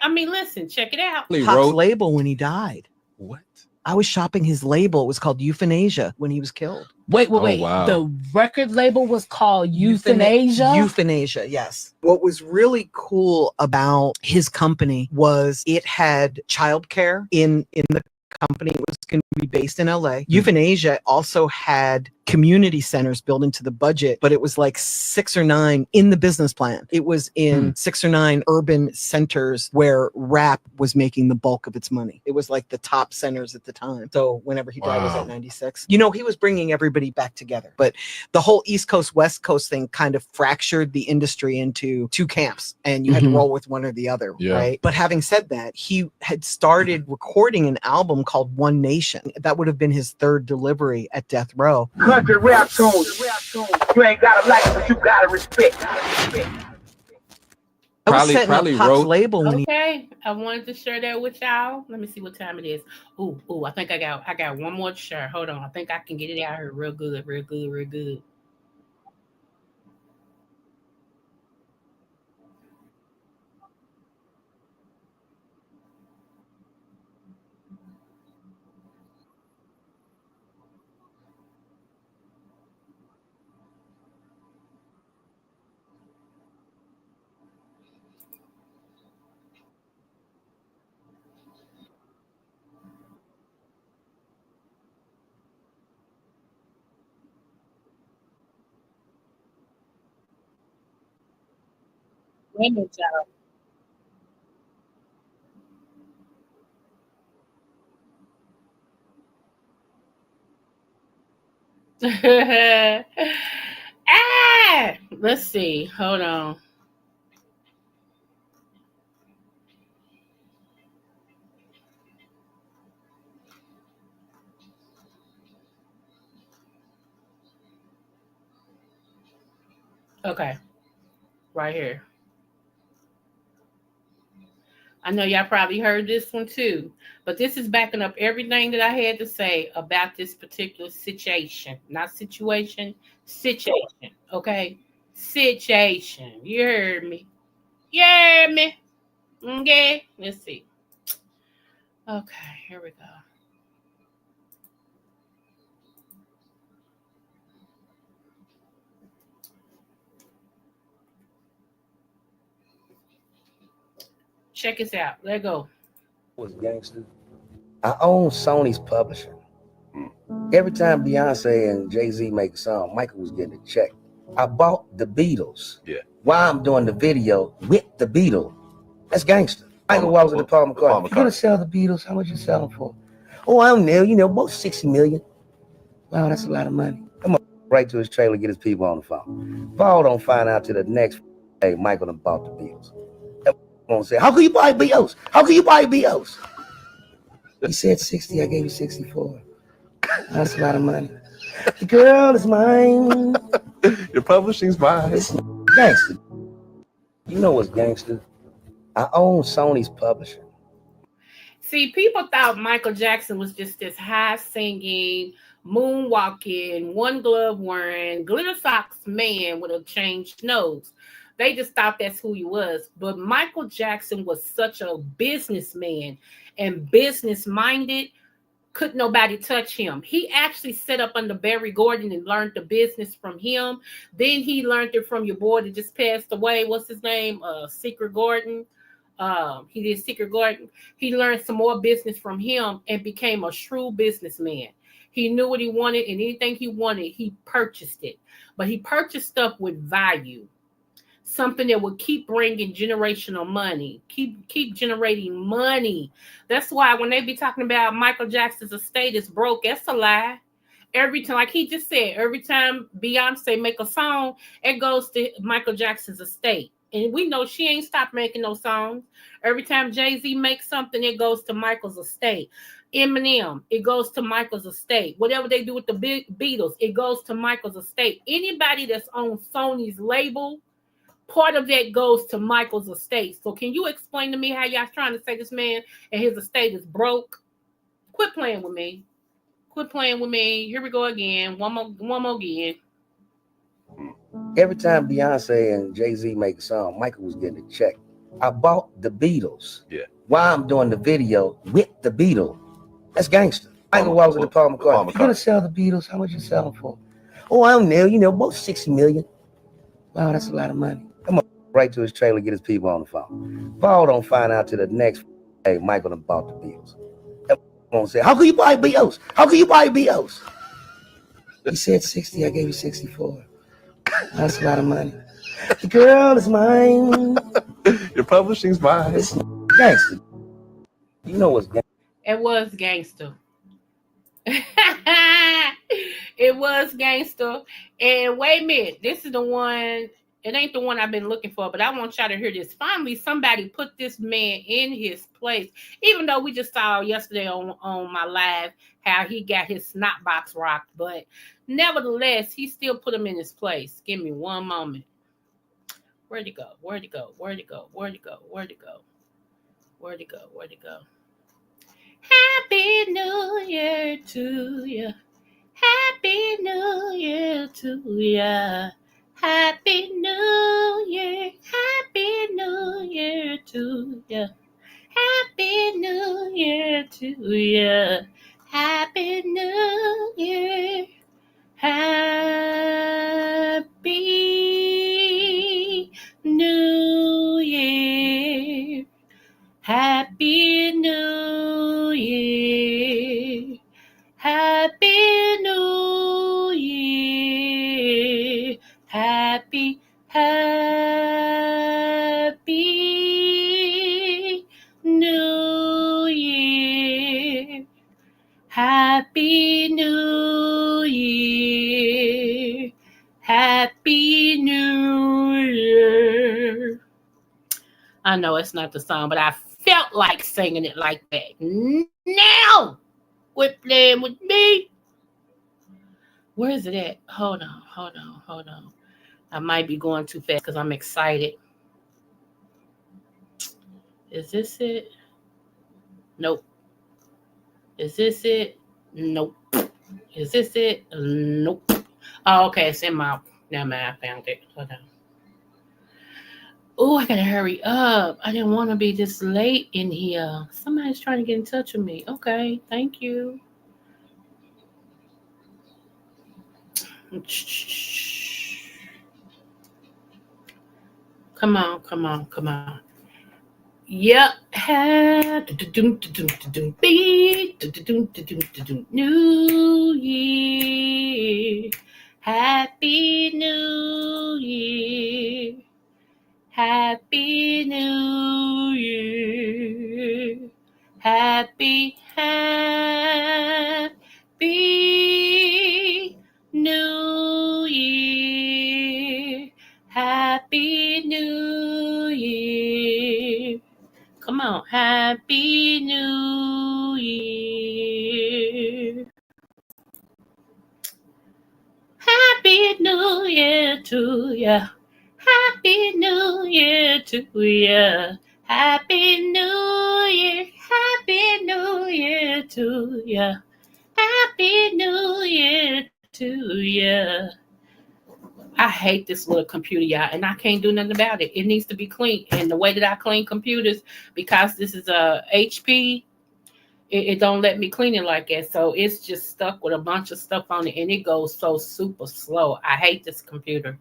Listen, check it out. Pop's label when he died. What? I was shopping his label. It was called Euthanasia when he was killed. Wait. The record label was called Euthanasia? Euthanasia, yes. What was really cool about his company was it had childcare in the company. It was going to be based in LA. Euthanasia also had community centers built into the budget, but it was like 6 or 9 in the business plan. It was in 6 or 9 urban centers where rap was making the bulk of its money. It was like the top centers at the time. So whenever he died was at 96. You know, he was bringing everybody back together, but the whole East Coast, West Coast thing kind of fractured the industry into 2 camps and you had to roll with one or the other, right? But having said that, he had started recording an album called One Nation. That would have been his 3rd delivery at Death Row. Country rap tunes. You ain't gotta like it, but you gotta respect. Probably wrote label when Okay, I wanted to share that with y'all. Let me see what time it is. Ooh, I think I got one more to share. Hold on, I think I can get it out here real good. Wait a minute, y'all. Let's see. Hold on. Okay, right here. I know y'all probably heard this one too, but this is backing up everything that I had to say about this particular situation. Not situation, situation. Okay? Situation. You heard me. Okay, let's see. Okay, here we go. Check this out. Let go. Was gangster. I own Sony's publishing. Every time Beyonce and Jay-Z make a song, Michael was getting a check. I bought the Beatles. Yeah. While I'm doing the video with the Beatles. That's gangster. Michael walks into Paul McCartney. You're gonna sell the Beatles? How much you selling for? Oh, I don't know, about 60 million. Wow, that's a lot of money. Come on, right to his trailer, get his people on the phone. Paul don't find out till the next day Michael done bought the Beatles. Gonna say, how can you buy Beatles? How can you buy Beatles? He said 60, I gave you 64. That's a lot of money. The girl is mine. Your publishing's mine. It's gangster. You know what's gangster? I own Sony's publishing. See, people thought Michael Jackson was just this high singing, moonwalking, one glove wearing, glitter socks man with a changed nose. They just thought that's who he was. But Michael Jackson was such a businessman and business minded. Couldn't nobody touch him. He actually set up under Barry Gordon and learned the business from him. Then he learned it from your boy that just passed away. What's his name? Secret Gordon. He did Secret Gordon. He learned some more business from him and became a shrewd businessman. He knew what he wanted, and anything he wanted, he purchased it. But he purchased stuff with value. Something that would keep bringing generational money, keep generating money. That's why when they be talking about Michael Jackson's estate is broke, that's a lie. Every time, like he just said, every time Beyonce make a song, it goes to Michael Jackson's estate. And we know she ain't stopped making no songs. Every time Jay-Z makes something, it goes to Michael's estate. Eminem, it goes to Michael's estate. Whatever they do with the Beatles, it goes to Michael's estate. Anybody that's on Sony's label, part of that goes to Michael's estate. So can you explain to me how y'all trying to say this man and his estate is broke? Quit playing with me. Quit playing with me. Here we go again. One more again. Every time Beyonce and Jay-Z make a song, Michael was getting a check. I bought the Beatles. Yeah. While I'm doing the video with the Beatles. That's gangster. Michael walks into Paul McCartney. If you're gonna sell the Beatles, how much you sell them for? Oh, I don't know, about 60 million. Wow, that's a lot of money. I'm gonna right to his trailer, get his people on the phone. Paul don't find out till the next day Michael done bought the Beatles. That gonna say, how can you buy Beatles? How can you buy Beatles? He said 60, I gave you 64. That's a lot of money. The girl is mine. Your publishing's mine. It's gangster. You know what's gangster? It was gangster. It was gangster. And wait a minute, this is the one. It ain't the one I've been looking for, but I want y'all to hear this. Finally, somebody put this man in his place. Even though we just saw yesterday on my live how he got his snot box rocked, but nevertheless, he still put him in his place. Give me one moment. Where'd he go? Where'd he go? Where'd he go? Where'd he go? Where'd he go? Where'd he go? Where'd he go? Happy New Year to you. Happy New Year to you. Happy New Year. Happy New Year to you. Happy New Year to you. Happy New Year. Happy New Year. Happy New Year. Happy New Year. Happy New Year. Happy New Year. Happy New Year. I know it's not the song, but I felt like singing it like that. Now, quit playing with me. Where is it at? Hold on. I might be going too fast because I'm excited. Is this it? Nope. Is this it? Nope. Is this it? Nope. Oh, okay. It's in my... Never mind. I found it. Hold on. Oh, I gotta hurry up. I didn't want to be this late in here. Somebody's trying to get in touch with me. Okay. Thank you. Come on. Yep. New Year. Happy New Year. Happy New Year. Happy New Year. Happy New Year. Come on. Happy New Year. Happy New Year to ya. Happy New Year to ya. Happy New Year. Happy New Year to ya. Happy Happy New Year to you. I hate this little computer, y'all, and I can't do nothing about it. It needs to be clean. And the way that I clean computers, because this is a HP, it don't let me clean it like that. So it's just stuck with a bunch of stuff on it, and it goes so super slow. I hate this computer.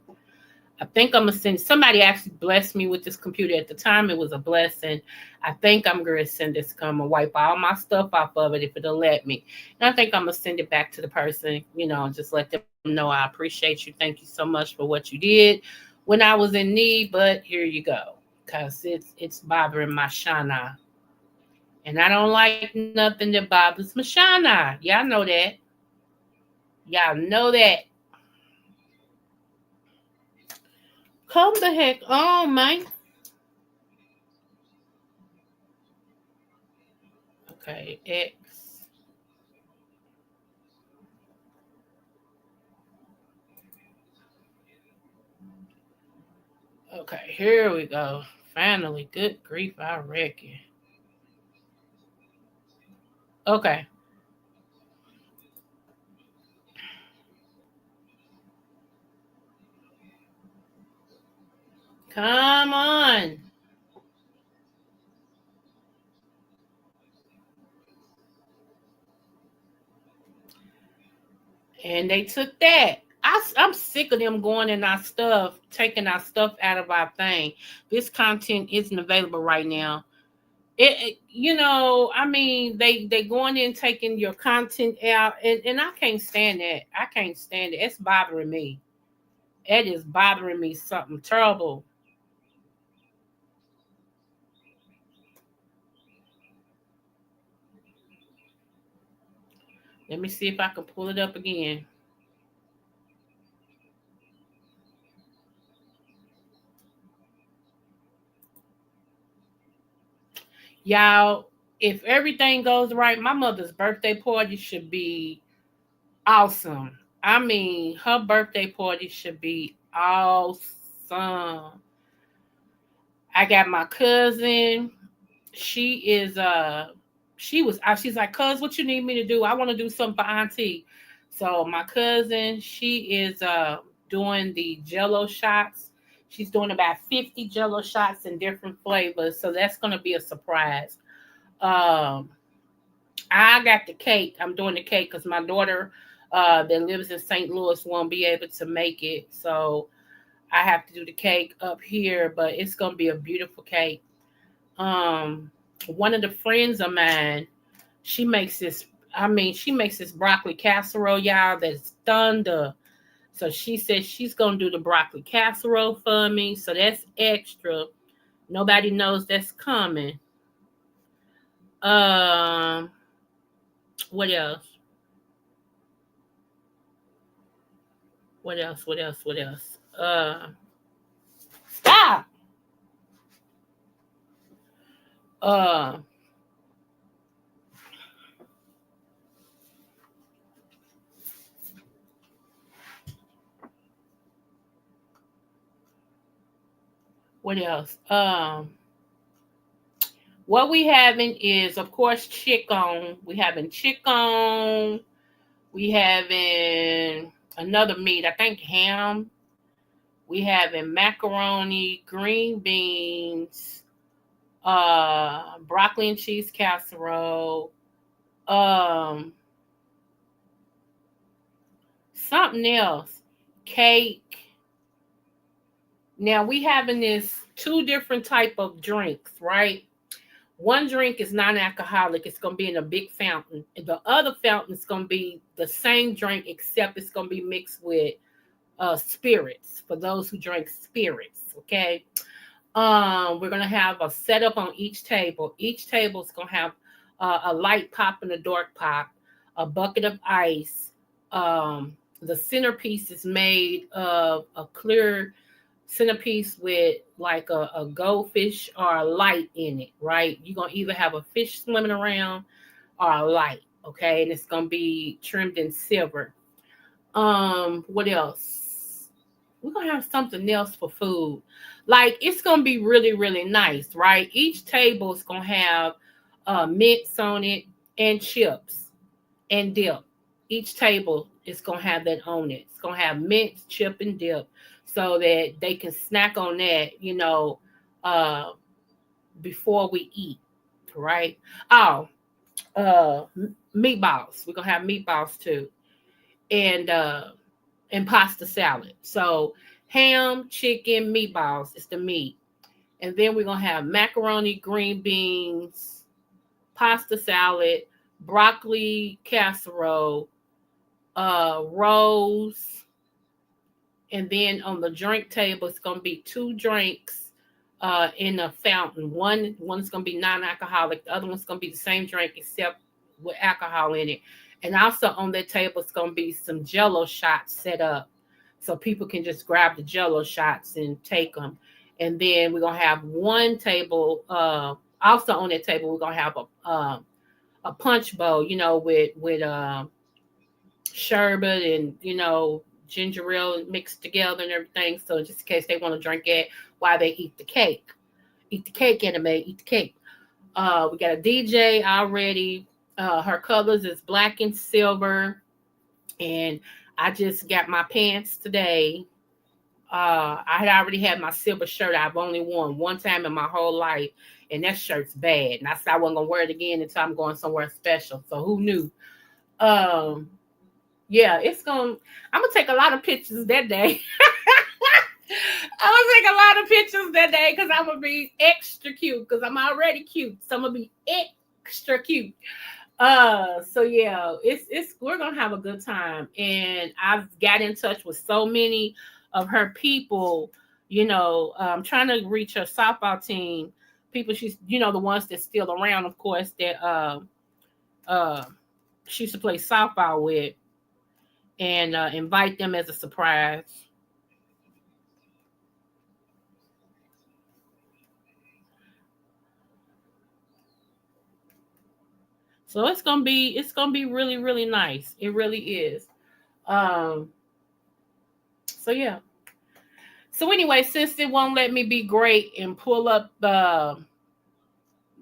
I think I'm gonna send somebody actually blessed me with this computer at the time. It was a blessing. I think I'm gonna send this, come and wipe all my stuff off of it if it'll let me. And I think I'm gonna send it back to the person, just let them know I appreciate you. Thank you so much for what you did when I was in need. But here you go, because it's bothering my shana. And I don't like nothing that bothers my shana. Y'all know that. Y'all know that. Come the heck on, man. Okay, X. Okay, here we go. Finally, good grief, I reckon. Okay. Come on. And they took that. I'm sick of them going in our stuff, taking our stuff out of our thing. This content isn't available right now. They going in taking your content out, and I can't stand that. I can't stand it. It's bothering me. It is bothering me something terrible. Let me see if I can pull it up again. Y'all, if everything goes right, my mother's birthday party should be awesome. I mean, her birthday party should be awesome. I got my cousin. She is she's like, cuz, what you need me to do? I want to do something for Auntie. So my cousin, she is doing the Jello shots. She's doing about 50 Jello shots in different flavors. So that's gonna be a surprise. Um, I got the cake. I'm doing the cake because my daughter that lives in St. Louis won't be able to make it. So I have to do the cake up here, but it's gonna be a beautiful cake. One of the friends of mine, she makes this. She makes this broccoli casserole, y'all. That's thunder. So she said she's gonna do the broccoli casserole for me. So that's extra. Nobody knows that's coming. Um, what else? What else? What else? What else? Stop. Uh, what else? What we having is, of course, chicken. We having chicken. We having another meat. I think ham. We having macaroni, green beans, broccoli and cheese casserole, something else, cake. Now we having this two different type of drinks, right? One drink is non-alcoholic. It's going to be in a big fountain. And the other fountain is going to be the same drink, except it's going to be mixed with spirits for those who drink spirits. Okay. We're going to have a setup on each table. Each table is going to have a light pop and a dark pop, a bucket of ice. The centerpiece is made of a clear centerpiece with like a goldfish or a light in it, right? You're going to either have a fish swimming around or a light, okay? And it's going to be trimmed in silver. What else? We're going to have something else for food. Like, it's going to be really, really nice, right? Each table is going to have mints on it and chips and dip. each table is gonna have that on it. It's gonna have mint, chip, and dip, so that they can snack on that, uh, before we eat, right? Oh, meatballs. We're gonna have meatballs too, and pasta salad. So ham, chicken, meatballs is the meat, and then we're gonna have macaroni, green beans, pasta salad, broccoli casserole, rolls, and then on the drink table it's gonna be two drinks in a fountain. One's gonna be non-alcoholic, the other one's gonna be the same drink except with alcohol in it. And also on that table it's gonna be some jello shots set up so people can just grab the jello shots and take them. And then we're gonna have one table, also on that table we're gonna have a punch bowl, with sherbet and ginger ale mixed together and everything. So just in case they want to drink it while they eat the cake. Eat the cake, anime, eat the cake. We got a DJ already. Her colors is black and silver. And I just got my pants today. I had already had my silver shirt. I've only worn one time in my whole life, and that shirt's bad. And I said I wasn't gonna wear it again until I'm going somewhere special. So who knew? Yeah, I'm gonna take a lot of pictures that day. I'm gonna take a lot of pictures that day because I'm gonna be extra cute because I'm already cute. So I'm gonna be extra cute. So yeah, we're gonna have a good time. And I've got in touch with so many of her people, trying to reach her softball team. People she's the ones that's still around, of course, that she used to play softball with, and invite them as a surprise. So it's gonna be really, really nice. It really is. So yeah. So anyway, since it won't let me be great and pull up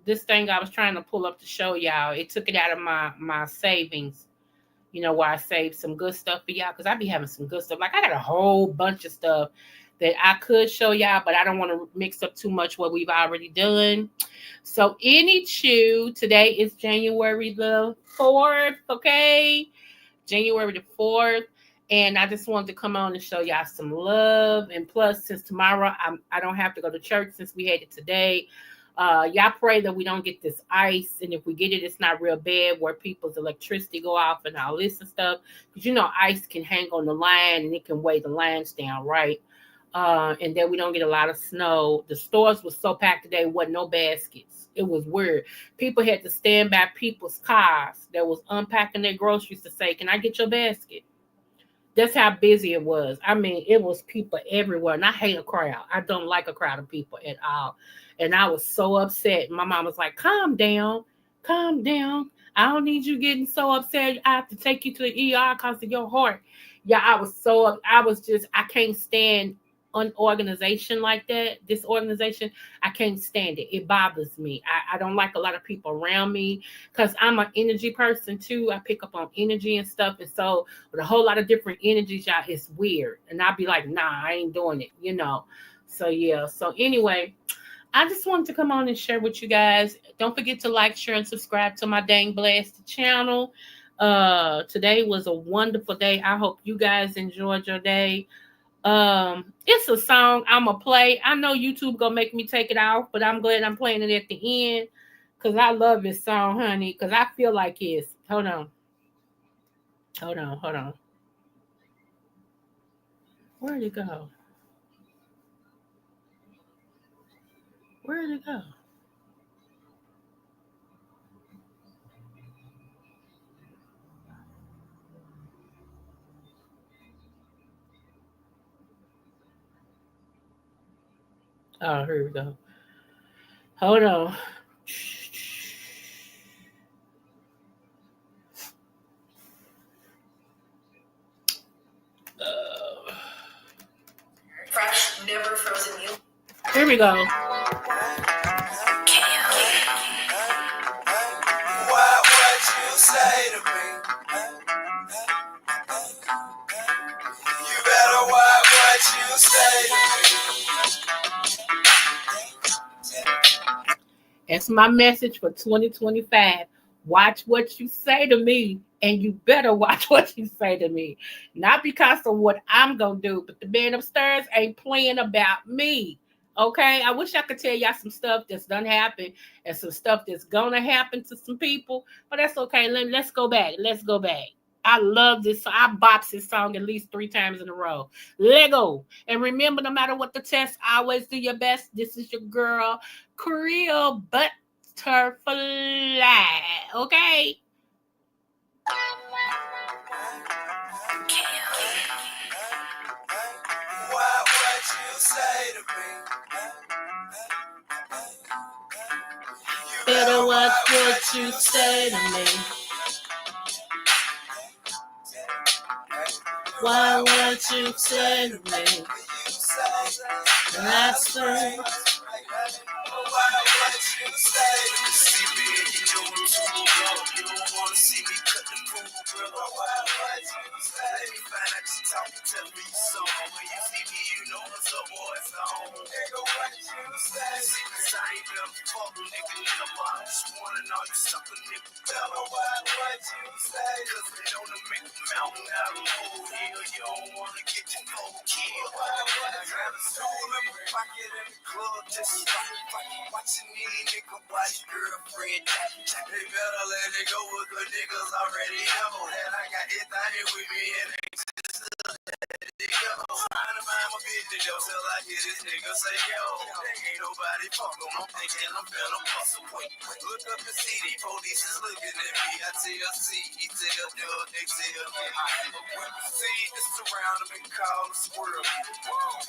this thing I was trying to pull up to show y'all, it took it out of my savings. Where I saved some good stuff for y'all, because I be having some good stuff. Like I got a whole bunch of stuff that I could show y'all, but I don't want to mix up too much what we've already done. So today is January the 4th, okay? January the 4th. And I just wanted to come on and show y'all some love. And plus, since tomorrow I don't have to go to church since we had it today. Y'all pray that we don't get this ice, and if we get it, it's not real bad where people's electricity go off and all this and stuff. Because ice can hang on the line and it can weigh the lines down, right? And then we don't get a lot of snow. The stores were so packed today, wasn't no baskets. It was weird. People had to stand by people's cars that was unpacking their groceries to say, "Can I get your basket?" That's how busy it was. I mean, it was people everywhere. And I hate a crowd. I don't like a crowd of people at all. And I was so upset. My mom was like, calm down. Calm down. I don't need you getting so upset. I have to take you to the ER because of your heart. Yeah, I can't stand unorganization like that. Disorganization, I can't stand it. It bothers me. I don't like a lot of people around me because I'm an energy person too. I pick up on energy and stuff. And so with a whole lot of different energies, y'all, it's weird. And I'll be like, nah, I ain't doing it, So yeah. So anyway, I just wanted to come on and share with you guys. Don't forget to like, share, and subscribe to my Dang Blasted channel. Today was a wonderful day. I hope you guys enjoyed your day. It's a song I'm gonna play. I know YouTube gonna make me take it off, but I'm glad I'm playing it at the end because I love this song, honey. Because I feel like it's. Hold on. Where'd it go? Oh, here we go. Hold on. Fresh, never frozen meal. Here we go. What would you say to me That's my message for 2025. Watch what you say to me, and you better watch what you say to me. Not because of what I'm going to do, but the man upstairs ain't playing about me. Okay? I wish I could tell y'all some stuff that's done happen and some stuff that's going to happen to some people, but that's okay. Let's go back. Let's go back. I love this. I bops this song at least 3 times in a row. Lego. And remember, no matter what the test, always do your best. This is your girl, Creole Butterfly. Okay? What would you say to me? Better watch what you say to me. Why would you say to me? That's spring. Why would you say to me? See me and you know I'm too low. You don't wanna see me cut the pool, girl. Why would you say? Let me find out you talking to me so. When you see me, you know it's a boy's song. Nigga, what you say? See, cause I ain't been fuck, nigga, never. I just wanna know you sucker, nigga, better. Why would you say? Cause we know to make a mountain out of molehill. You don't wanna get your whole kill. Why would I grab a stool in my pocket in the club? Just fucking watching me, nigga, watch girlfriend. They better let it go with the niggas already know that I got everything with me and they just let it go. Trying to mind my business, yo, till I hear this nigga say, yo, ain't nobody fuckin', I'm thinking I'm finna bust a quick. Look up and see these police is looking at me. I tell C, he tell Doug, they tell me. See, just surround them and call them squirrel.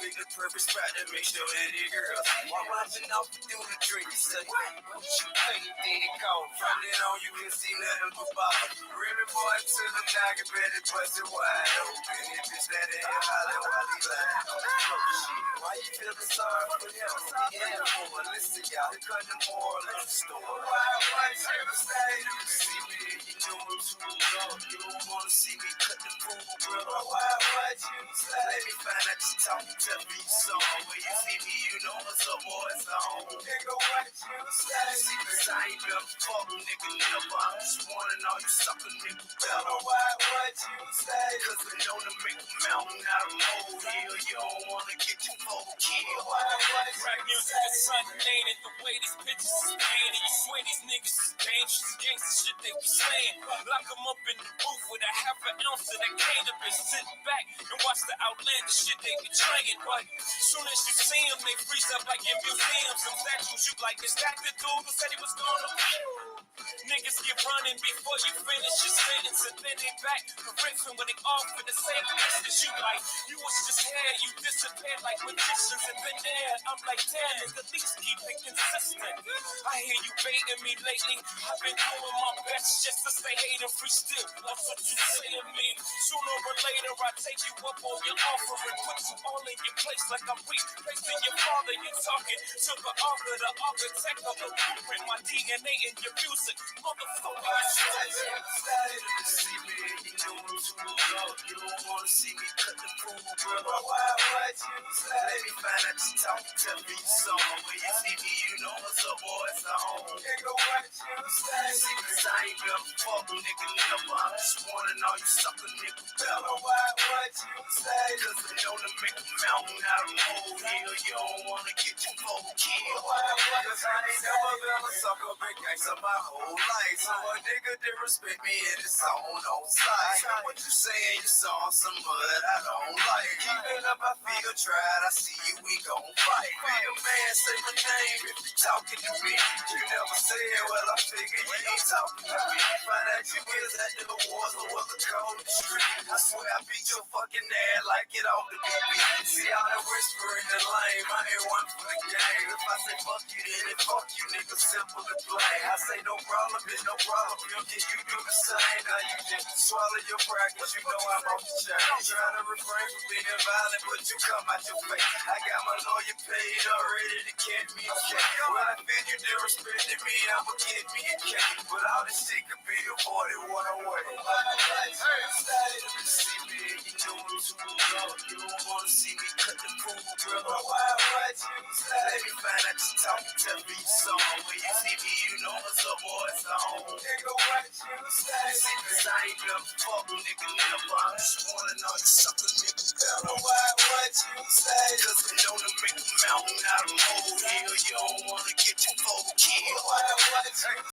Pick the perfect spot to make sure that it girls. While watching off through the drink, you say, what you think they call? Running on you can see nothing but bottom. Ribbon boy to the noggin, better bust it wide open. If it's that air, holler while he lying on the shit. Why you feeling sorry for him? Yeah, boy, listen, y'all, cut them more or less store. Why you stay to see me? You know I'm too low. You don't wanna see me cut the pool, brother. Why you stay? Let me find out you talking to me so. When you see me, you know it's a boy's song. Nigga, what you say? See, cause I ain't been fuck, nigga, never. I just wanna know you sucker, nigga, better. Why you say? Cause we know to make a mountain out of molehill. You don't wanna get your full kill. Rap music is something, ain't it? The way these bitches is paying. You swear these niggas is dangerous. Gangsta shit they be saying. Lock them up in the booth with a half an ounce of that cannabis. Sit back and watch the outlandish shit they be trying. But soon as you see them, they freeze up like in museums. Some statues, you like, is that the dude who said he was gonna? Niggas get running before you finish your sentence, and then they back to riffing when they off for the same distance. You like, you was just here, you disappeared like magicians, and then there, I'm like, damn, nigga, at least keep it consistent. I hear you baiting me lately, I've been doing my best just to stay hating free still. That's what you say to me. Sooner or later, I take you up on your offer and put you all in your place like I'm replacing your father. You talking to the author, the architect of the blueprint, my DNA in your music. Motherfucker, I see me, you know I'm too low. You don't wanna see me cut the pool, brother. Why you say? Let me find out you talking to me so. When you see me, you know it's a boy's song. Nigga, what you say? See, cause I ain't been fuck, nigga, never. I just wanna know you sucker, nigga, better. Why you say? Cause we know to make a mountain out of molehill. You don't wanna get your full kill. Cause I ain't never been a sucker, big gangsta my whole life. So a nigga did respect me in his own sight. What you saying, you saw some mud I don't like. Even if I feel tried, I see you, we gon' fight. Be a man, say my name if you talking to me. You never said, well, I figure you ain't talking to me. Find out you is at the wars or was the cold street. I swear I beat your fucking ass like it off the BB. See all that whispering and lame, I ain't one for the game. If I say fuck you, then it fuck you, nigga, simple to play. I say no problem, it's no problem. You do the same. Now you just swallow your pride, cause you know I'm off the chain. Trying to refrain from being violent, but you come out your face. I got my lawyer paid already to get me a cake. When I feel you disrespecting me, I'ma get me a cake. But all this shit could be avoided one away. See me, you know I'm too low. You don't wanna see me cut the Cause I ain't never fuck nigga, never. I just wanna know you sucker niggas, girl. What you say? Cause we know to make a mountain out of molehill. You don't wanna get your folk killed. What you